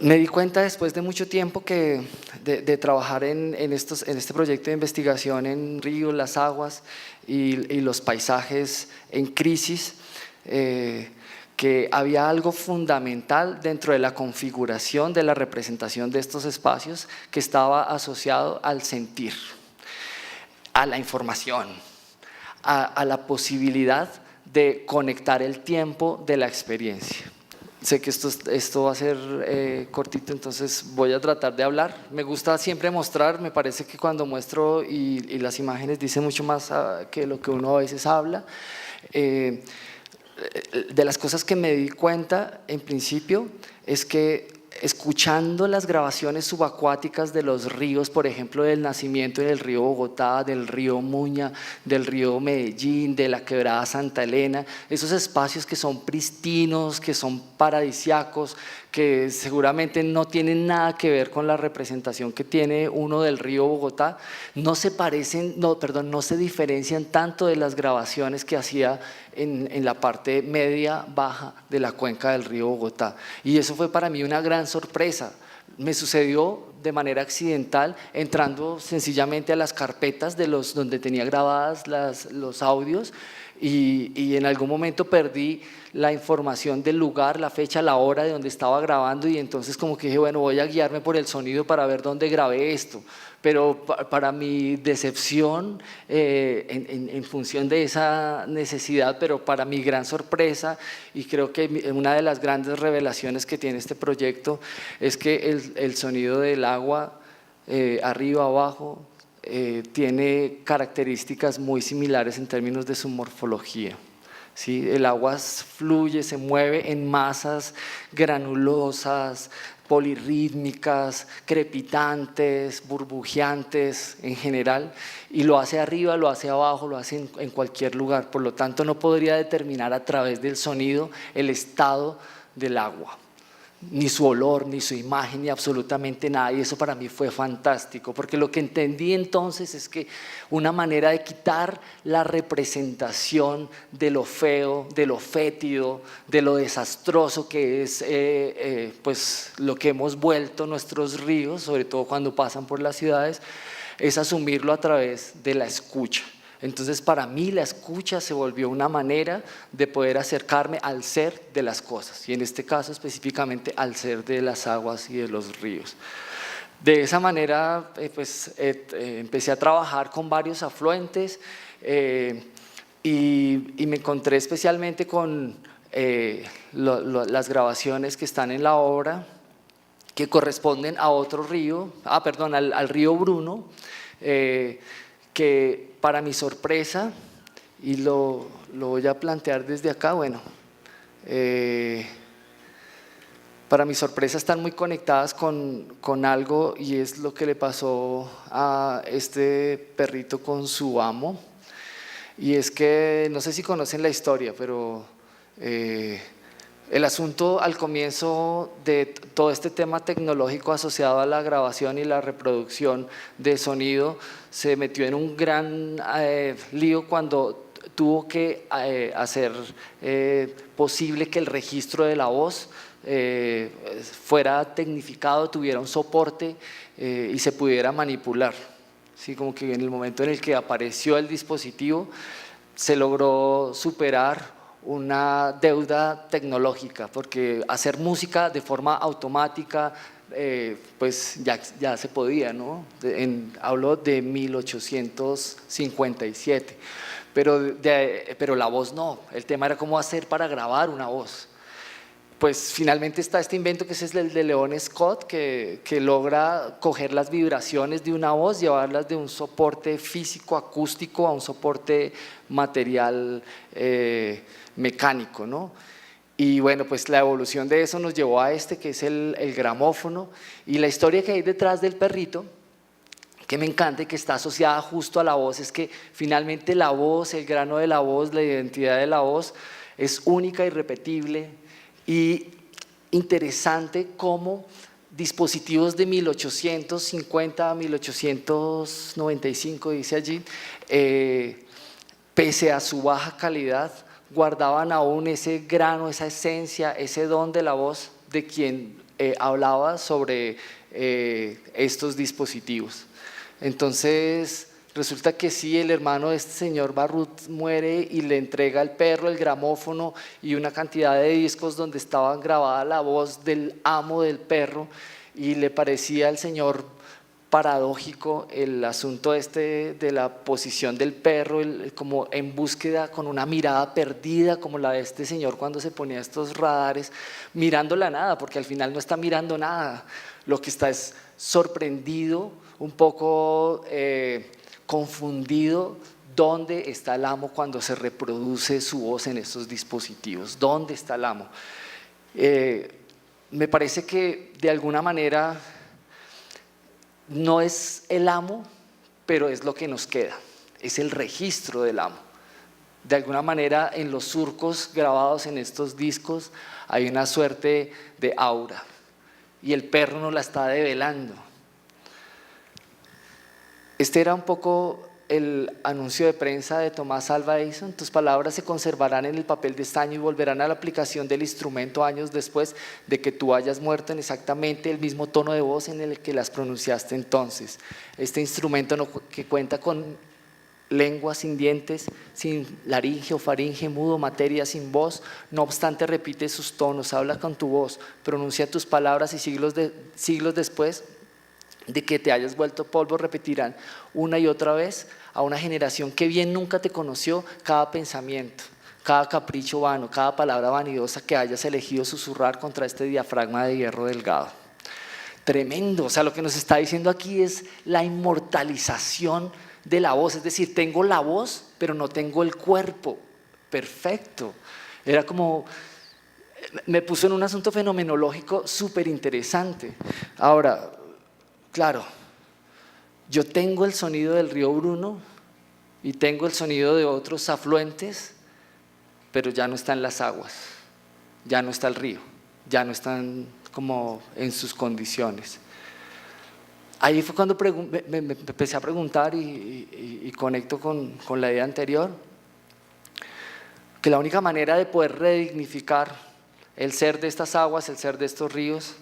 Me di cuenta después de mucho tiempo que de trabajar en este proyecto de investigación en ríos, las aguas y los paisajes en crisis, que había algo fundamental dentro de la configuración de la representación de estos espacios que estaba asociado al sentir, a la información, a la posibilidad de conectar el tiempo de la experiencia. Sé que esto va a ser cortito, entonces voy a tratar de hablar. Me gusta siempre mostrar, me parece que cuando muestro y las imágenes dicen mucho más que lo que uno a veces habla. De las cosas que me di cuenta en principio es que escuchando las grabaciones subacuáticas de los ríos, por ejemplo del nacimiento del río Bogotá, del río Muña, del río Medellín, de la quebrada Santa Elena, esos espacios que son pristinos, que son paradisiacos, que seguramente no tienen nada que ver con la representación que tiene uno del río Bogotá, no se diferencian tanto de las grabaciones que hacía en la parte media baja de la cuenca del río Bogotá. Y eso fue para mí una gran sorpresa. Me sucedió de manera accidental entrando sencillamente a las carpetas donde tenía grabadas los audios, y en algún momento perdí la información del lugar, la fecha, la hora de donde estaba grabando, y entonces como que dije, bueno, voy a guiarme por el sonido para ver dónde grabé esto. Pero para mi decepción, en función de esa necesidad, pero para mi gran sorpresa, y creo que una de las grandes revelaciones que tiene este proyecto es que el sonido del agua, arriba, abajo, tiene características muy similares en términos de su morfología. ¿Sí? El agua fluye, se mueve en masas granulosas, polirrítmicas, crepitantes, burbujeantes en general, y lo hace arriba, lo hace abajo, lo hace en cualquier lugar. Por lo tanto, no podría determinar a través del sonido el estado del agua, ni su olor, ni su imagen, ni absolutamente nada. Y eso para mí fue fantástico, porque lo que entendí entonces es que una manera de quitar la representación de lo feo, de lo fétido, de lo desastroso que es pues lo que hemos vuelto nuestros ríos, sobre todo cuando pasan por las ciudades, es asumirlo a través de la escucha. Entonces para mí la escucha se volvió una manera de poder acercarme al ser de las cosas, y en este caso específicamente al ser de las aguas y de los ríos. De esa manera empecé a trabajar con varios afluentes, y me encontré especialmente con las grabaciones que están en la obra, que corresponden a otro río, perdón, al río Bruno, que para mi sorpresa, y lo voy a plantear desde acá, bueno, para mi sorpresa están muy conectadas con algo, y es lo que le pasó a este perrito con su amo. Y es que, no sé si conocen la historia, pero el asunto al comienzo de todo este tema tecnológico asociado a la grabación y la reproducción de sonido se metió en un gran lío cuando tuvo que hacer posible que el registro de la voz fuera tecnificado, tuviera un soporte y se pudiera manipular. Sí, como que en el momento en el que apareció el dispositivo se logró superar una deuda tecnológica, porque hacer música de forma automática pues ya se podía, ¿no? Hablo de 1857, pero la voz no. El tema era cómo hacer para grabar una voz. Pues finalmente está este invento que es el de Leon Scott, que logra coger las vibraciones de una voz, llevarlas de un soporte físico acústico a un soporte material mecánico, ¿no? Y bueno, pues la evolución de eso nos llevó a que es el gramófono, y la historia que hay detrás del perrito, que me encanta y que está asociada justo a la voz, es que finalmente la voz, el grano de la voz, la identidad de la voz es única, irrepetible. Y interesante cómo dispositivos de 1850 a 1895, dice allí, pese a su baja calidad, guardaban aún ese grano, esa esencia, ese don de la voz de quien hablaba sobre estos dispositivos. Entonces, resulta que sí, el hermano de este señor Barrut muere y le entrega al perro el gramófono y una cantidad de discos donde estaba grabada la voz del amo del perro, y le parecía al señor paradójico el asunto de la posición del perro, como en búsqueda, con una mirada perdida, como la de este señor cuando se ponía estos radares, mirando la nada, porque al final no está mirando nada, lo que está es sorprendido, un poco confundido. ¿Dónde está el amo cuando se reproduce su voz en estos dispositivos? ¿Dónde está el amo? Me parece que de alguna manera no es el amo, pero es lo que nos queda, es el registro del amo. De alguna manera en los surcos grabados en estos discos hay una suerte de aura, y el perro nos la está develando. Este era un poco el anuncio de prensa de Thomas Alva Edison. Tus palabras se conservarán en el papel de estaño y volverán a la aplicación del instrumento años después de que tú hayas muerto, en exactamente el mismo tono de voz en el que las pronunciaste entonces. Este instrumento que cuenta con lengua sin dientes, sin laringe o faringe, mudo, materia sin voz, no obstante repite sus tonos, habla con tu voz, pronuncia tus palabras, y siglos después de que te hayas vuelto polvo repetirán una y otra vez a una generación que bien nunca te conoció cada pensamiento, cada capricho vano, cada palabra vanidosa que hayas elegido susurrar contra este diafragma de hierro delgado. Tremendo, o sea, lo que nos está diciendo aquí es la inmortalización de la voz, es decir, tengo la voz pero no tengo el cuerpo. Perfecto, era como, me puso en un asunto fenomenológico súper interesante. Ahora, claro, yo tengo el sonido del río Bruno y tengo el sonido de otros afluentes, pero ya no están las aguas, ya no está el río, ya no están como en sus condiciones. Ahí fue cuando me empecé a preguntar y conecto con la idea anterior, que la única manera de poder redignificar el ser de estas aguas, el ser de estos ríos,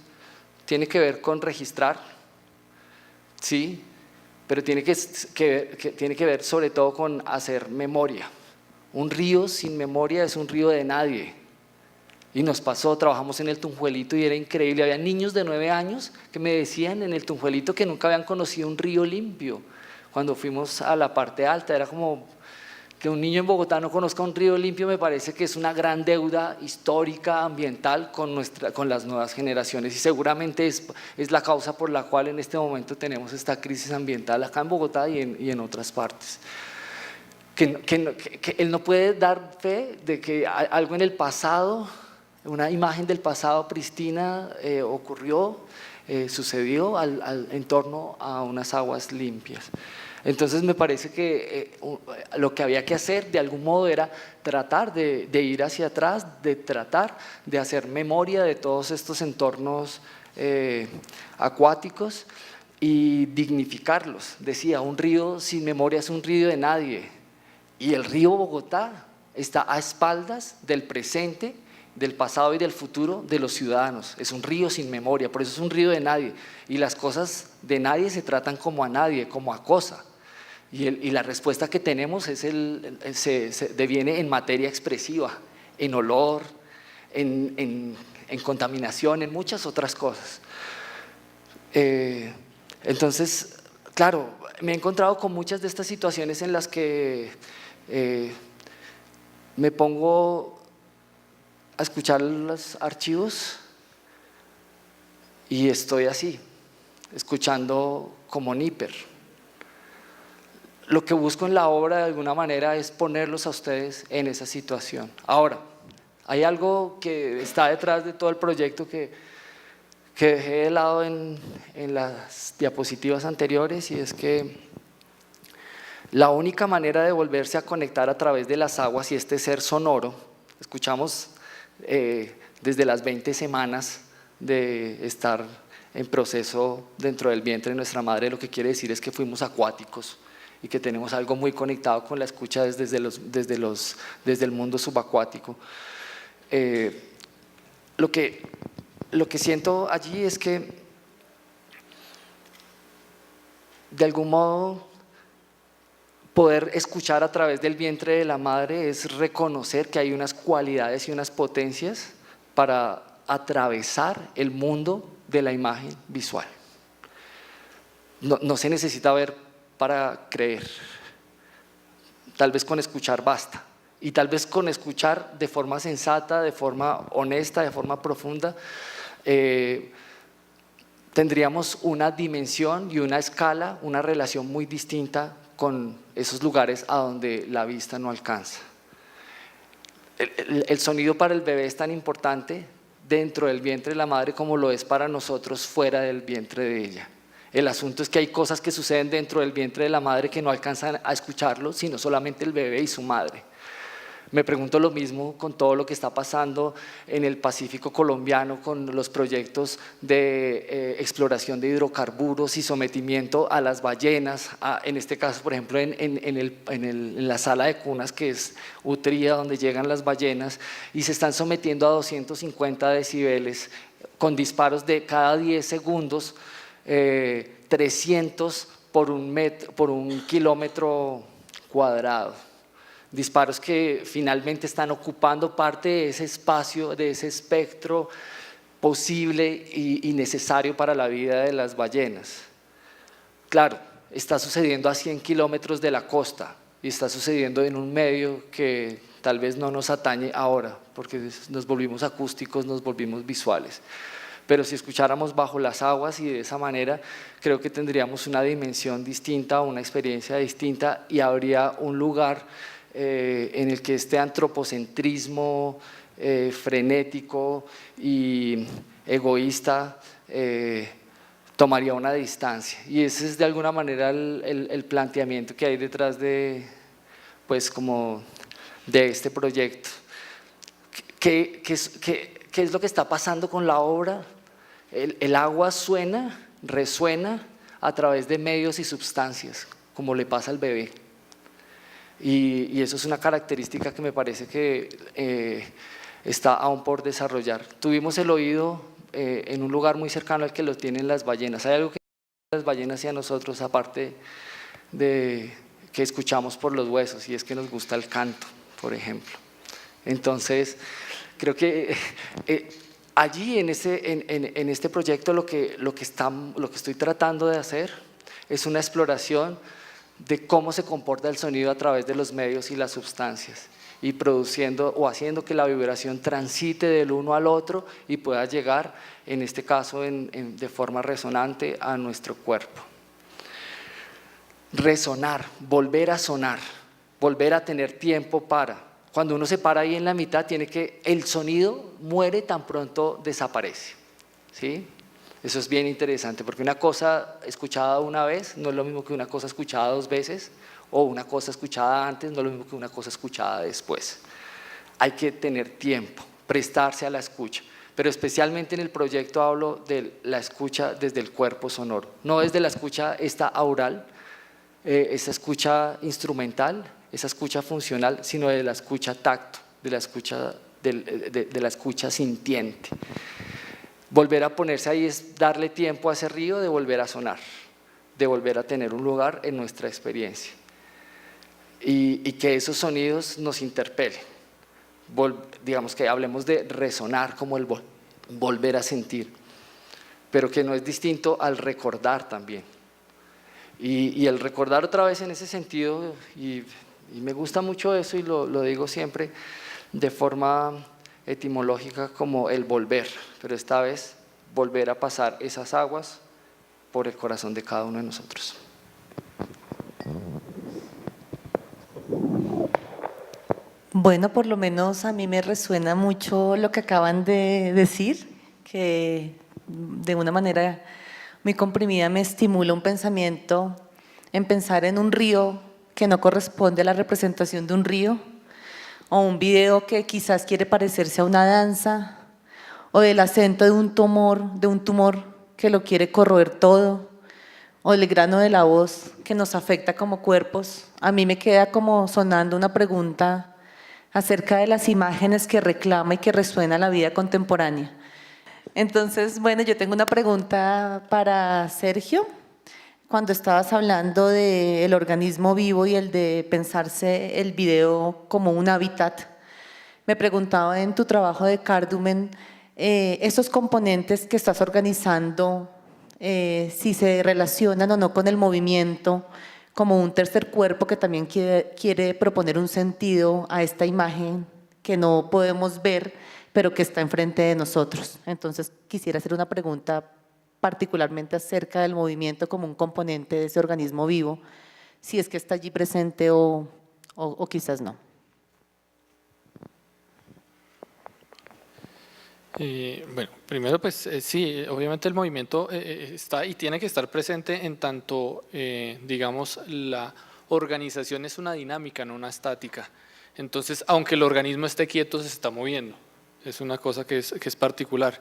tiene que ver con registrar, sí, pero tiene que ver sobre todo con hacer memoria. Un río sin memoria es un río de nadie. Y nos pasó, trabajamos en el Tunjuelito y era increíble. Había niños de 9 años que me decían en el Tunjuelito que nunca habían conocido un río limpio. Cuando fuimos a la parte alta era como, Que un niño en Bogotá no conozca un río limpio me parece que es una gran deuda histórica, ambiental con las nuevas generaciones, y seguramente es la causa por la cual en este momento tenemos esta crisis ambiental acá en Bogotá y en otras partes. Que él no puede dar fe de que algo en el pasado, una imagen del pasado pristina ocurrió, sucedió en torno a unas aguas limpias. Entonces me parece que lo que había que hacer de algún modo era tratar de ir hacia atrás, de tratar de hacer memoria de todos estos entornos acuáticos y dignificarlos. Decía, un río sin memoria es un río de nadie, y el río Bogotá está a espaldas del presente, del pasado y del futuro de los ciudadanos. Es un río sin memoria, por eso es un río de nadie, y las cosas de nadie se tratan como a nadie, como a cosa. Y la respuesta que tenemos se deviene en materia expresiva, en olor, en contaminación, en muchas otras cosas. Entonces, claro, me he encontrado con muchas de estas situaciones en las que me pongo a escuchar los archivos y estoy así, escuchando como níper. Lo que busco en la obra de alguna manera es ponerlos a ustedes en esa situación. Ahora, hay algo que está detrás de todo el proyecto que dejé de lado en las diapositivas anteriores, y es que la única manera de volverse a conectar a través de las aguas y este ser sonoro, escuchamos desde las 20 semanas de estar en proceso dentro del vientre de nuestra madre, lo que quiere decir es que fuimos acuáticos y que tenemos algo muy conectado con la escucha desde el mundo subacuático. Lo que siento allí es que de algún modo poder escuchar a través del vientre de la madre es reconocer que hay unas cualidades y unas potencias para atravesar el mundo de la imagen visual. No se necesita ver para creer, tal vez con escuchar basta, y tal vez con escuchar de forma sensata, de forma honesta, de forma profunda, tendríamos una dimensión y una escala, una relación muy distinta con esos lugares a donde la vista no alcanza. El sonido para el bebé es tan importante dentro del vientre de la madre como lo es para nosotros fuera del vientre de ella. El asunto es que hay cosas que suceden dentro del vientre de la madre que no alcanzan a escucharlo, sino solamente el bebé y su madre. Me pregunto lo mismo con todo lo que está pasando en el Pacífico colombiano, con los proyectos de exploración de hidrocarburos y sometimiento a las ballenas, en este caso, por ejemplo, en la sala de cunas que es Utría, donde llegan las ballenas, y se están sometiendo a 250 decibeles con disparos de cada 10 segundos, 300 por un kilómetro cuadrado. Disparos que finalmente están ocupando parte de ese espacio, de ese espectro posible y necesario para la vida de las ballenas. Claro, está sucediendo a 100 kilómetros de la costa y está sucediendo en un medio que tal vez no nos atañe ahora, porque nos volvimos acústicos, nos volvimos visuales. Pero si escucháramos bajo las aguas y de esa manera, creo que tendríamos una dimensión distinta, una experiencia distinta, y habría un lugar en el que este antropocentrismo frenético y egoísta tomaría una distancia. Y ese es de alguna manera el planteamiento que hay detrás de este proyecto. ¿Qué es lo que está pasando con la obra? El agua resuena a través de medios y sustancias, como le pasa al bebé. Y eso es una característica que me parece que está aún por desarrollar. Tuvimos el oído en un lugar muy cercano al que lo tienen las ballenas. Hay algo que las ballenas y a nosotros, aparte de que escuchamos por los huesos, y es que nos gusta el canto, por ejemplo. Entonces, creo que allí en este proyecto lo que estoy tratando de hacer es una exploración de cómo se comporta el sonido a través de los medios y las sustancias, y produciendo o haciendo que la vibración transite del uno al otro y pueda llegar, en este caso, de forma resonante a nuestro cuerpo. Resonar, volver a sonar, volver a tener tiempo para. Cuando uno se para ahí en la mitad, el sonido muere tan pronto desaparece, ¿sí? Eso es bien interesante, porque una cosa escuchada una vez no es lo mismo que una cosa escuchada 2 veces, o una cosa escuchada antes no es lo mismo que una cosa escuchada después. Hay que tener tiempo, prestarse a la escucha, pero especialmente en el proyecto hablo de la escucha desde el cuerpo sonoro, no desde la escucha esta aural, esa escucha instrumental, esa escucha funcional, sino de la escucha tacto, de la escucha sintiente. Volver a ponerse ahí es darle tiempo a ese río de volver a sonar, de volver a tener un lugar en nuestra experiencia, y que esos sonidos nos interpelen. Digamos que hablemos de resonar como el volver a sentir, pero que no es distinto al recordar también. Y el recordar otra vez en ese sentido, y me gusta mucho eso, y lo digo siempre de forma etimológica como el volver, pero esta vez volver a pasar esas aguas por el corazón de cada uno de nosotros. Bueno, por lo menos a mí me resuena mucho lo que acaban de decir, que de una manera muy comprimida me estimula un pensamiento en pensar en un río que no corresponde a la representación de un río, o un video que quizás quiere parecerse a una danza, o del acento de un tumor que lo quiere corroer todo, o el grano de la voz que nos afecta como cuerpos. A mí me queda como sonando una pregunta acerca de las imágenes que reclama y que resuena la vida contemporánea. Entonces, bueno, yo tengo una pregunta para Sergio. Cuando estabas hablando del organismo vivo y el de pensarse el video como un hábitat, me preguntaba en tu trabajo de Cardumen, esos componentes que estás organizando, si se relacionan o no con el movimiento, como un tercer cuerpo que también quiere proponer un sentido a esta imagen que no podemos ver, pero que está enfrente de nosotros. Entonces, quisiera hacer una pregunta particularmente acerca del movimiento como un componente de ese organismo vivo, si es que está allí presente o quizás no. Bueno, primero pues sí, obviamente el movimiento está y tiene que estar presente en tanto, digamos, la organización es una dinámica, no una estática. Entonces, aunque el organismo esté quieto, se está moviendo. Es una cosa que es particular.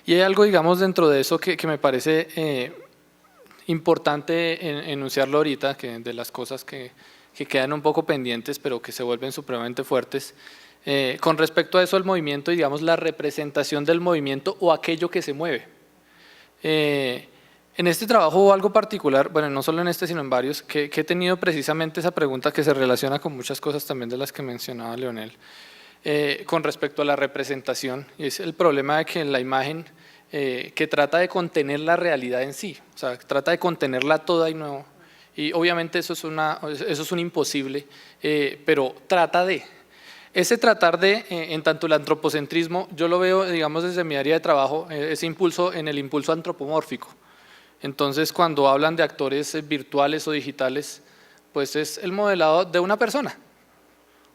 Y hay algo, digamos, dentro de eso que me parece importante enunciarlo ahorita, que de las cosas que quedan un poco pendientes, pero que se vuelven supremamente fuertes. Con respecto a eso, el movimiento, digamos, la representación del movimiento o aquello que se mueve. En este trabajo hubo algo particular, bueno, no solo en este, sino en varios, que he tenido precisamente esa pregunta que se relaciona con muchas cosas también de las que mencionaba Leonel, con respecto a la representación. Y es el problema de que en la imagen que trata de contener la realidad en sí, o sea, trata de contenerla toda y obviamente eso es un imposible, pero trata de… Ese tratar de, en tanto el antropocentrismo, yo lo veo, digamos, desde mi área de trabajo, ese impulso en el impulso antropomórfico. Entonces, cuando hablan de actores virtuales o digitales, pues es el modelado de una persona.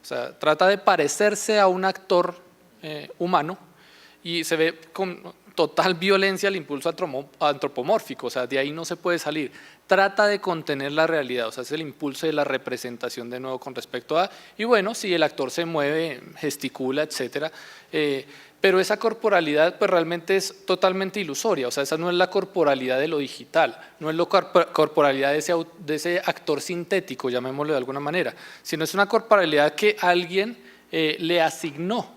O sea, trata de parecerse a un actor humano y se ve con total violencia el impulso antropomórfico, o sea, de ahí no se puede salir. Trata de contener la realidad, o sea, es el impulso de la representación de nuevo con respecto a… Y bueno, si el actor se mueve, gesticula, etcétera, pero esa corporalidad pues realmente es totalmente ilusoria, o sea, esa no es la corporalidad de lo digital, no es la corporalidad de ese actor sintético, llamémoslo de alguna manera, sino es una corporalidad que alguien le asignó.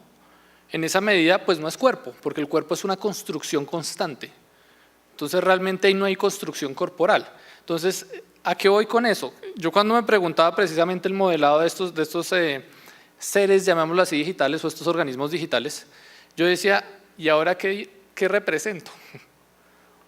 En esa medida pues no es cuerpo, porque el cuerpo es una construcción constante. Entonces realmente ahí no hay construcción corporal. Entonces, ¿a qué voy con eso? Yo cuando me preguntaba precisamente el modelado de estos seres, llamémoslo así, digitales o estos organismos digitales, yo decía, ¿y ahora qué represento?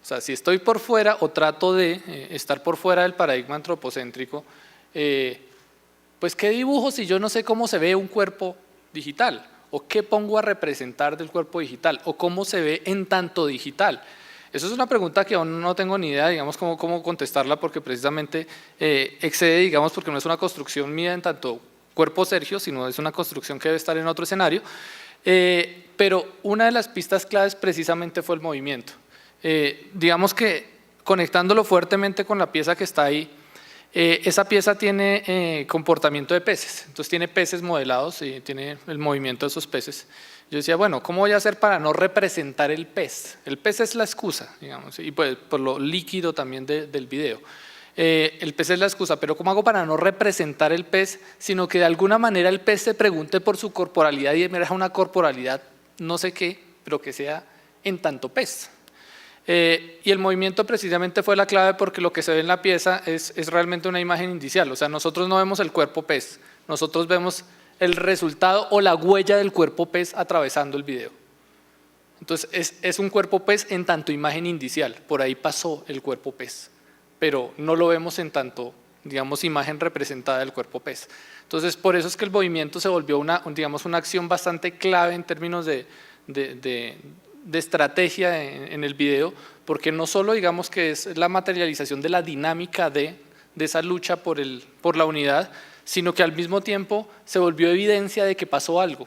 O sea, si estoy por fuera o trato de estar por fuera del paradigma antropocéntrico, pues ¿qué dibujo si yo no sé cómo se ve un cuerpo digital? ¿O qué pongo a representar del cuerpo digital? ¿O cómo se ve en tanto digital? Eso es una pregunta que aún no tengo ni idea, digamos, cómo contestarla, porque precisamente excede, digamos, porque no es una construcción mía en tanto cuerpo Sergio, sino es una construcción que debe estar en otro escenario. Pero una de las pistas claves precisamente fue el movimiento. Digamos que conectándolo fuertemente con la pieza que está ahí, esa pieza tiene comportamiento de peces, entonces tiene peces modelados y tiene el movimiento de esos peces. Yo decía, bueno, ¿cómo voy a hacer para no representar el pez? El pez es la excusa, digamos, y pues por lo líquido también del video. El pez es la excusa, pero ¿cómo hago para no representar el pez, sino que de alguna manera el pez se pregunte por su corporalidad y emerja una corporalidad, no sé qué, pero que sea en tanto pez? Y el movimiento precisamente fue la clave, porque lo que se ve en la pieza es realmente una imagen indicial, o sea, nosotros no vemos el cuerpo pez, nosotros vemos el resultado o la huella del cuerpo pez atravesando el video. Entonces es un cuerpo pez en tanto imagen indicial, por ahí pasó el cuerpo pez, pero no lo vemos en tanto, digamos, imagen representada del cuerpo pez. Entonces por eso es que el movimiento se volvió digamos, una acción bastante clave en términos de estrategia en el video, porque no solo digamos que es la materialización de la dinámica de esa lucha por la unidad, sino que al mismo tiempo se volvió evidencia de que pasó algo,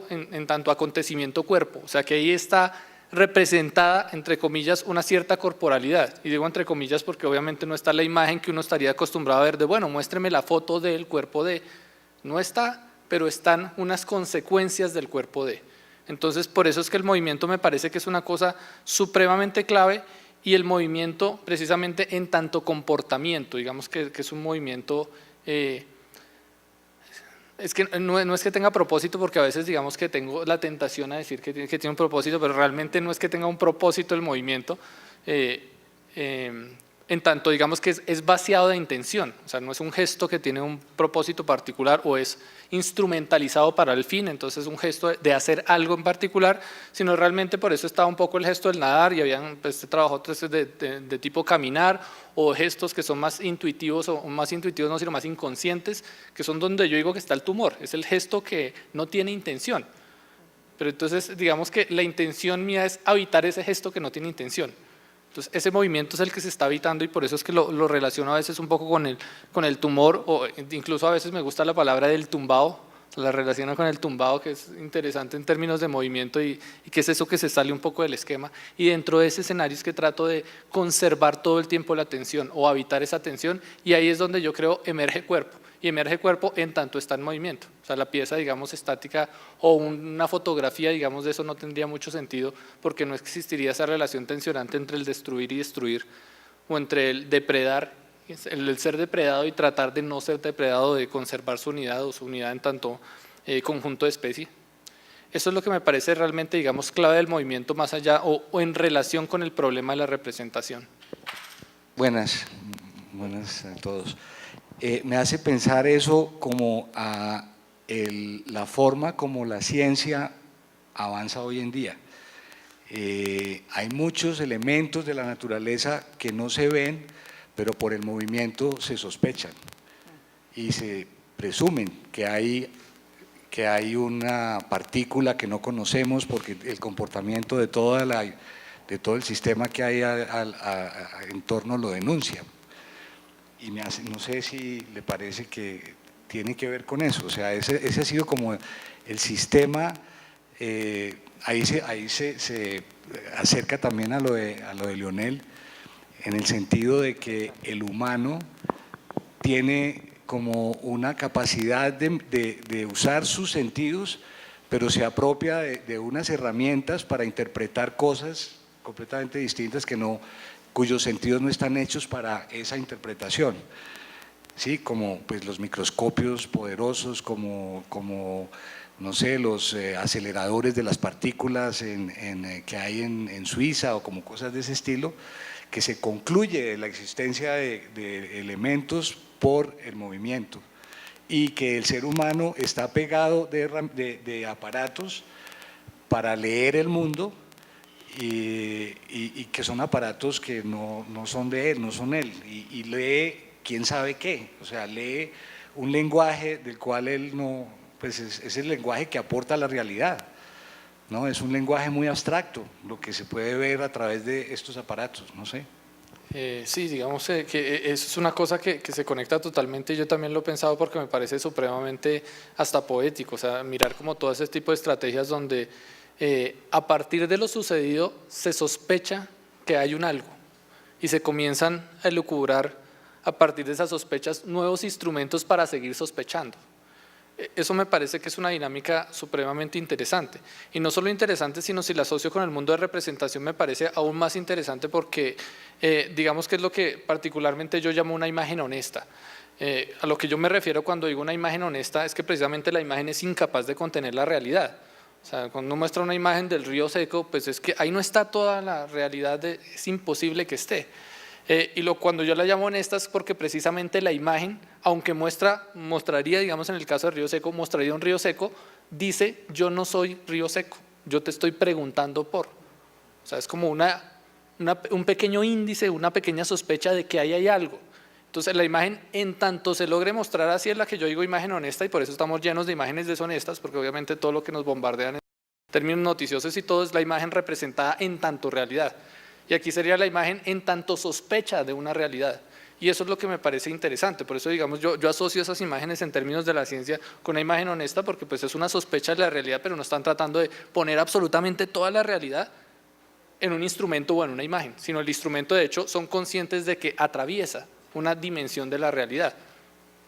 en tanto acontecimiento cuerpo, o sea que ahí está representada, entre comillas, una cierta corporalidad, y digo entre comillas porque obviamente no está la imagen que uno estaría acostumbrado a ver de, bueno, muéstreme la foto del cuerpo de, no está, pero están unas consecuencias del cuerpo de. Entonces por eso es que el movimiento me parece que es una cosa supremamente clave, y el movimiento precisamente en tanto comportamiento, digamos que es un movimiento, es que no es que tenga propósito, porque a veces digamos que tengo la tentación a decir que tiene un propósito, pero realmente no es que tenga un propósito el movimiento, en tanto digamos que es vaciado de intención, o sea, no es un gesto que tiene un propósito particular o es instrumentalizado para el fin, entonces es un gesto de hacer algo en particular, sino realmente por eso estaba un poco el gesto del nadar, y habían trabajos de tipo caminar, o gestos que son más intuitivos, o más intuitivos no, sino más inconscientes, que son donde yo digo que está el tumor, es el gesto que no tiene intención, pero entonces digamos que la intención mía es habitar ese gesto que no tiene intención. Entonces ese movimiento es el que se está evitando, y por eso es que lo relaciono a veces un poco con el tumor, o incluso a veces me gusta la palabra del tumbao, la relaciono con el tumbao, que es interesante en términos de movimiento, y que es eso que se sale un poco del esquema, y dentro de ese escenario es que trato de conservar todo el tiempo la atención o habitar esa atención, y ahí es donde yo creo emerge cuerpo, y emerge cuerpo en tanto está en movimiento. O sea, la pieza, digamos, estática o una fotografía, digamos, de eso no tendría mucho sentido, porque no existiría esa relación tensionante entre el destruir y destruir, o entre el depredar, el ser depredado y tratar de no ser depredado, de conservar su unidad o su unidad en tanto conjunto de especie. Eso es lo que me parece realmente, digamos, clave del movimiento, más allá o en relación con el problema de la representación. Buenas a todos. Me hace pensar eso como a la forma como la ciencia avanza hoy en día. Hay muchos elementos de la naturaleza que no se ven, pero por el movimiento se sospechan y se presumen que hay una partícula que no conocemos, porque el comportamiento de todo el sistema que hay en torno lo denuncia. Y no sé si le parece que tiene que ver con eso, o sea, ese ha sido como el sistema, ahí se acerca también a lo de Leonel, en el sentido de que el humano tiene como una capacidad de usar sus sentidos, pero se apropia de unas herramientas para interpretar cosas completamente distintas cuyos sentidos no están hechos para esa interpretación, ¿sí? Como pues los microscopios poderosos, como no sé, los aceleradores de las partículas que hay en Suiza, o como cosas de ese estilo, que se concluye la existencia de elementos por el movimiento, y que el ser humano está pegado de aparatos para leer el mundo, y que son aparatos que no son de él, no son él, y lee quién sabe qué, o sea, lee un lenguaje del cual él no, pues es el lenguaje que aporta a la realidad, ¿no? Es un lenguaje muy abstracto, lo que se puede ver a través de estos aparatos, no sé. Sí, digamos que eso es una cosa que se conecta totalmente, y yo también lo he pensado porque me parece supremamente hasta poético, o sea, mirar como todo ese tipo de estrategias donde a partir de lo sucedido se sospecha que hay un algo y se comienzan a elucubrar a partir de esas sospechas nuevos instrumentos para seguir sospechando. Eso me parece que es una dinámica supremamente interesante, y no solo interesante, sino si la asocio con el mundo de representación me parece aún más interesante porque digamos que es lo que particularmente yo llamo una imagen honesta. A lo que yo me refiero cuando digo una imagen honesta es que precisamente la imagen es incapaz de contener la realidad. O sea, cuando uno muestra una imagen del río seco, pues es que ahí no está toda la realidad, es imposible que esté. Cuando yo la llamo honesta es porque precisamente la imagen, aunque mostraría, digamos en el caso del río seco, mostraría un río seco, dice yo no soy río seco, yo te estoy preguntando por. O sea, es como un pequeño índice, una pequeña sospecha de que ahí hay algo. Entonces la imagen, en tanto se logre mostrar así, es la que yo digo imagen honesta, y por eso estamos llenos de imágenes deshonestas, porque obviamente todo lo que nos bombardean en términos noticiosos y todo es la imagen representada en tanto realidad. Y aquí sería la imagen en tanto sospecha de una realidad. Y eso es lo que me parece interesante. Por eso, digamos, yo asocio esas imágenes en términos de la ciencia con una imagen honesta, porque pues es una sospecha de la realidad, pero no están tratando de poner absolutamente toda la realidad en un instrumento o en una imagen, sino el instrumento, de hecho, son conscientes de que atraviesa una dimensión de la realidad.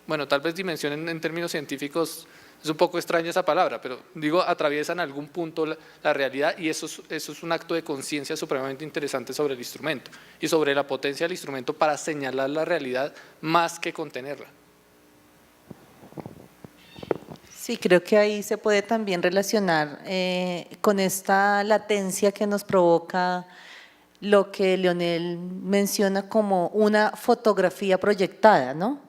Bueno, tal vez dimensión en términos científicos es un poco extraña esa palabra, pero digo, atraviesa en algún punto la realidad, y eso es un acto de conciencia supremamente interesante sobre el instrumento y sobre la potencia del instrumento para señalar la realidad más que contenerla. Sí, creo que ahí se puede también relacionar con esta latencia que nos provoca lo que Leonel menciona como una fotografía proyectada, ¿no?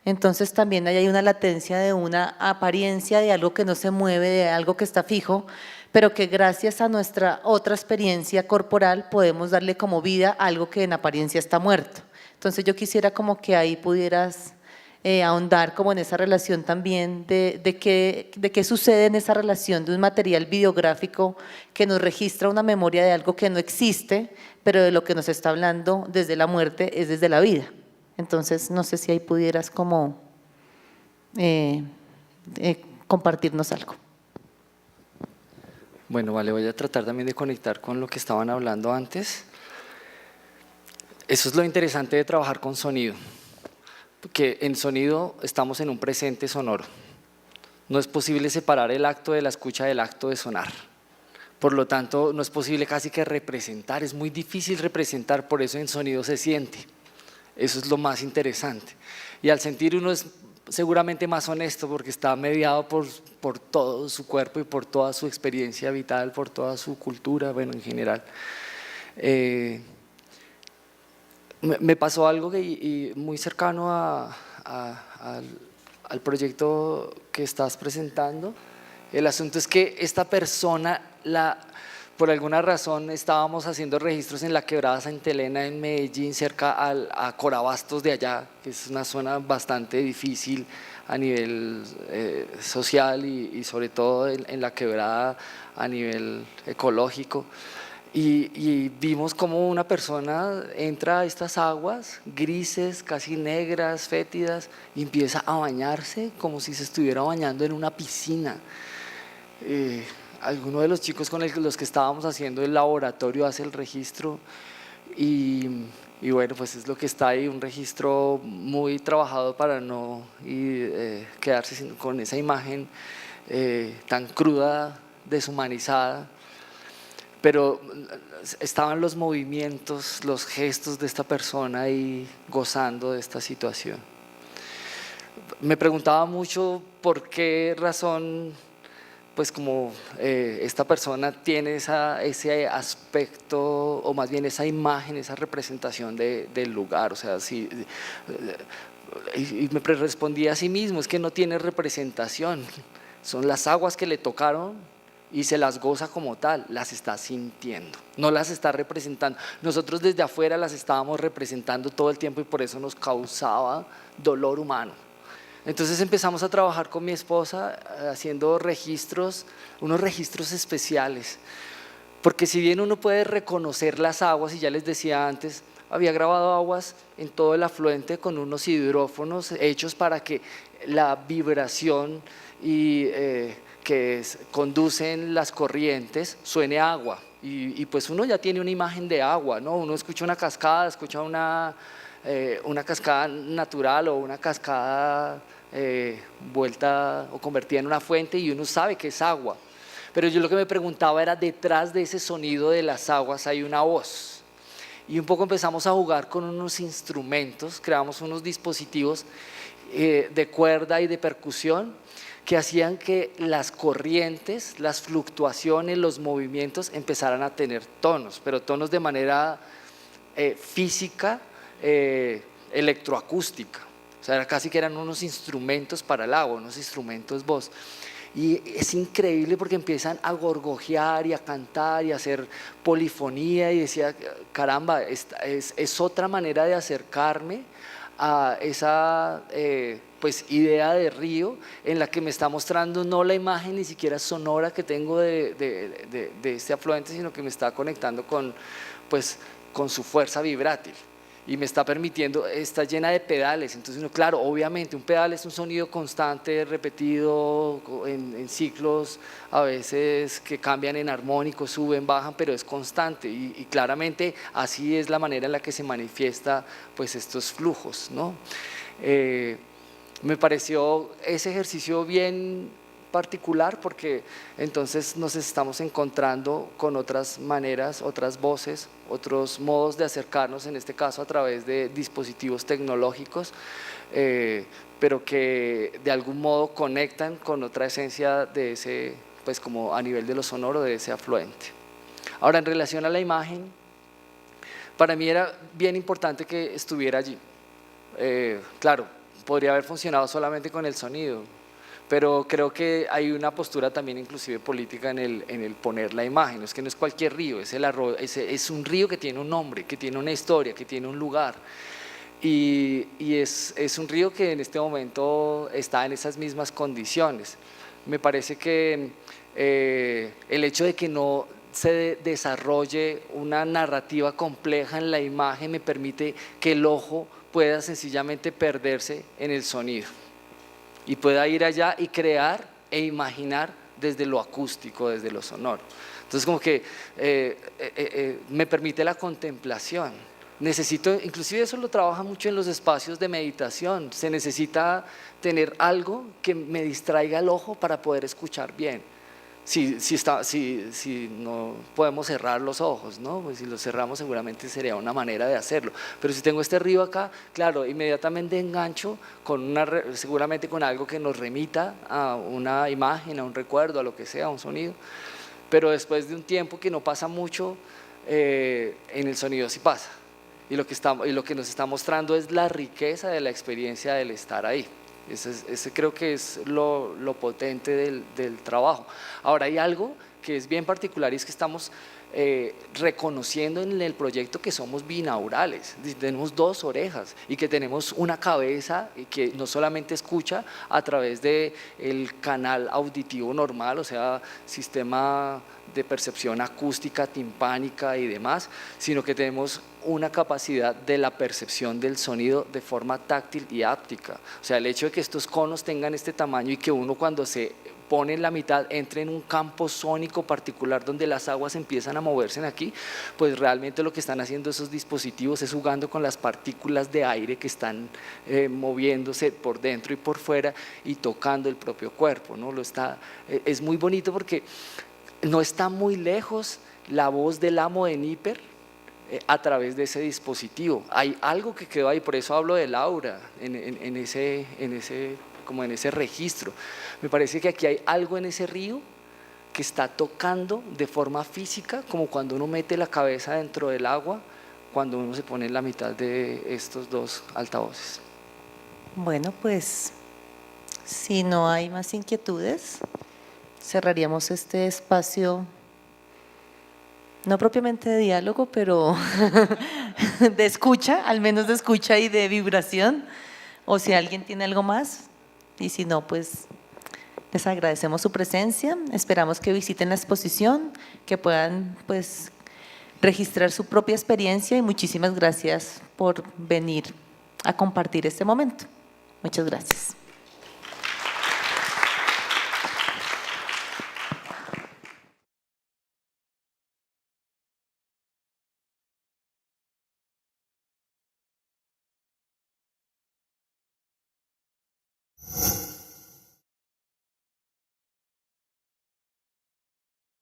Entonces también hay una latencia de una apariencia de algo que no se mueve, de algo que está fijo, pero que gracias a nuestra otra experiencia corporal podemos darle como vida a algo que en apariencia está muerto. Entonces yo quisiera como que ahí pudieras ahondar como en esa relación también de qué sucede en esa relación de un material videográfico que nos registra una memoria de algo que no existe, pero de lo que nos está hablando desde la muerte es desde la vida. Entonces, no sé si ahí pudieras como compartirnos algo. Bueno, vale, voy a tratar también de conectar con lo que estaban hablando antes. Eso es lo interesante de trabajar con sonido, porque en sonido estamos en un presente sonoro. No es posible separar el acto de la escucha del acto de sonar. Por lo tanto, no es posible casi que representar, es muy difícil representar, por eso en sonido se siente. Eso es lo más interesante. Y al sentir uno es seguramente más honesto porque está mediado por todo su cuerpo y por toda su experiencia vital, por toda su cultura, bueno, en general. Me pasó algo muy cercano al proyecto que estás presentando. El asunto es que esta persona, por alguna razón estábamos haciendo registros en la quebrada Santa Elena en Medellín, cerca a Corabastos de allá, que es una zona bastante difícil a nivel social y sobre todo en la quebrada a nivel ecológico. Y vimos como una persona entra a estas aguas grises, casi negras, fétidas, y empieza a bañarse como si se estuviera bañando en una piscina. Alguno de los chicos con los que estábamos haciendo el laboratorio hace el registro y bueno, pues es lo que está ahí, un registro muy trabajado para no quedarse con esa imagen tan cruda, deshumanizada. Pero estaban los movimientos, los gestos de esta persona ahí gozando de esta situación. Me preguntaba mucho por qué razón, pues como esta persona tiene ese aspecto, o más bien esa imagen, esa representación del lugar, o sea, y me respondía a sí mismo, es que no tiene representación, son las aguas que le tocaron y se las goza como tal, las está sintiendo, no las está representando. Nosotros desde afuera las estábamos representando todo el tiempo y por eso nos causaba dolor humano. Entonces empezamos a trabajar con mi esposa haciendo registros, unos registros especiales, porque si bien uno puede reconocer las aguas, y ya les decía antes, había grabado aguas en todo el afluente con unos hidrófonos hechos para que la vibración que conducen las corrientes suene agua, y pues uno ya tiene una imagen de agua, ¿no? Uno escucha una cascada, escucha una cascada natural o una cascada vuelta o convertida en una fuente y uno sabe que es agua. Pero yo lo que me preguntaba era, detrás de ese sonido de las aguas hay una voz. Y un poco empezamos a jugar con unos instrumentos, creamos unos dispositivos de cuerda y de percusión que hacían que las corrientes, las fluctuaciones, los movimientos empezaran a tener tonos, pero tonos de manera física, electroacústica. O sea, casi que eran unos instrumentos para el agua, unos instrumentos voz. Y es increíble porque empiezan a gorgojear y a cantar y a hacer polifonía, y decía, caramba, es otra manera de acercarme a esa pues idea de río en la que me está mostrando no la imagen ni siquiera sonora que tengo de este afluente, sino que me está conectando con su fuerza vibrátil. Y me está permitiendo, está llena de pedales, entonces claro, obviamente un pedal es un sonido constante, repetido, en ciclos a veces que cambian en armónicos, suben, bajan, pero es constante, y claramente así es la manera en la que se manifiesta pues estos flujos, ¿no? Me pareció ese ejercicio bien particular porque entonces nos estamos encontrando con otras maneras, otras voces, otros modos de acercarnos, en este caso a través de dispositivos tecnológicos, pero que de algún modo conectan con otra esencia de ese, pues como a nivel de lo sonoro, de ese afluente. Ahora, en relación a la imagen, para mí era bien importante que estuviera allí. Claro, podría haber funcionado solamente con el sonido, pero creo que hay una postura también inclusive política en el poner la imagen. Es que no es cualquier río, es un río que tiene un nombre, que tiene una historia, que tiene un lugar, y es un río que en este momento está en esas mismas condiciones. Me parece que el hecho de que no se desarrolle una narrativa compleja en la imagen me permite que el ojo pueda sencillamente perderse en el sonido y pueda ir allá y crear e imaginar desde lo acústico, desde lo sonoro. Entonces como que me permite la contemplación. Necesito, inclusive eso lo trabaja mucho en los espacios de meditación, se necesita tener algo que me distraiga el ojo para poder escuchar bien. Si no podemos cerrar los ojos, ¿no? Pues si los cerramos seguramente sería una manera de hacerlo, pero si tengo este río acá, claro, inmediatamente engancho seguramente con algo que nos remita a una imagen, a un recuerdo, a lo que sea, a un sonido, pero después de un tiempo que no pasa mucho, en el sonido sí pasa, y lo que nos está mostrando es la riqueza de la experiencia del estar ahí. Ese creo que es lo potente del trabajo. Ahora hay algo que es bien particular y es que estamos reconociendo en el proyecto que somos binaurales, tenemos dos orejas y que tenemos una cabeza que no solamente escucha a través del canal auditivo normal, o sea, sistema de percepción acústica, timpánica y demás, sino que tenemos una capacidad de la percepción del sonido de forma táctil y áptica. O sea, el hecho de que estos conos tengan este tamaño y que uno cuando se pone en la mitad entre en un campo sónico particular donde las aguas empiezan a moverse aquí, pues realmente lo que están haciendo esos dispositivos es jugando con las partículas de aire que están moviéndose por dentro y por fuera y tocando el propio cuerpo, ¿no? Es muy bonito porque no está muy lejos la voz del amo de Níper a través de ese dispositivo. Hay algo que quedó ahí, por eso hablo del aura en ese registro. Me parece que aquí hay algo en ese río que está tocando de forma física, como cuando uno mete la cabeza dentro del agua, cuando uno se pone en la mitad de estos dos altavoces. Bueno, pues si no hay más inquietudes, cerraríamos este espacio, no propiamente de diálogo, pero de escucha, al menos de escucha y de vibración, o si alguien tiene algo más, y si no, pues les agradecemos su presencia, esperamos que visiten la exposición, que puedan pues registrar su propia experiencia y muchísimas gracias por venir a compartir este momento. Muchas gracias.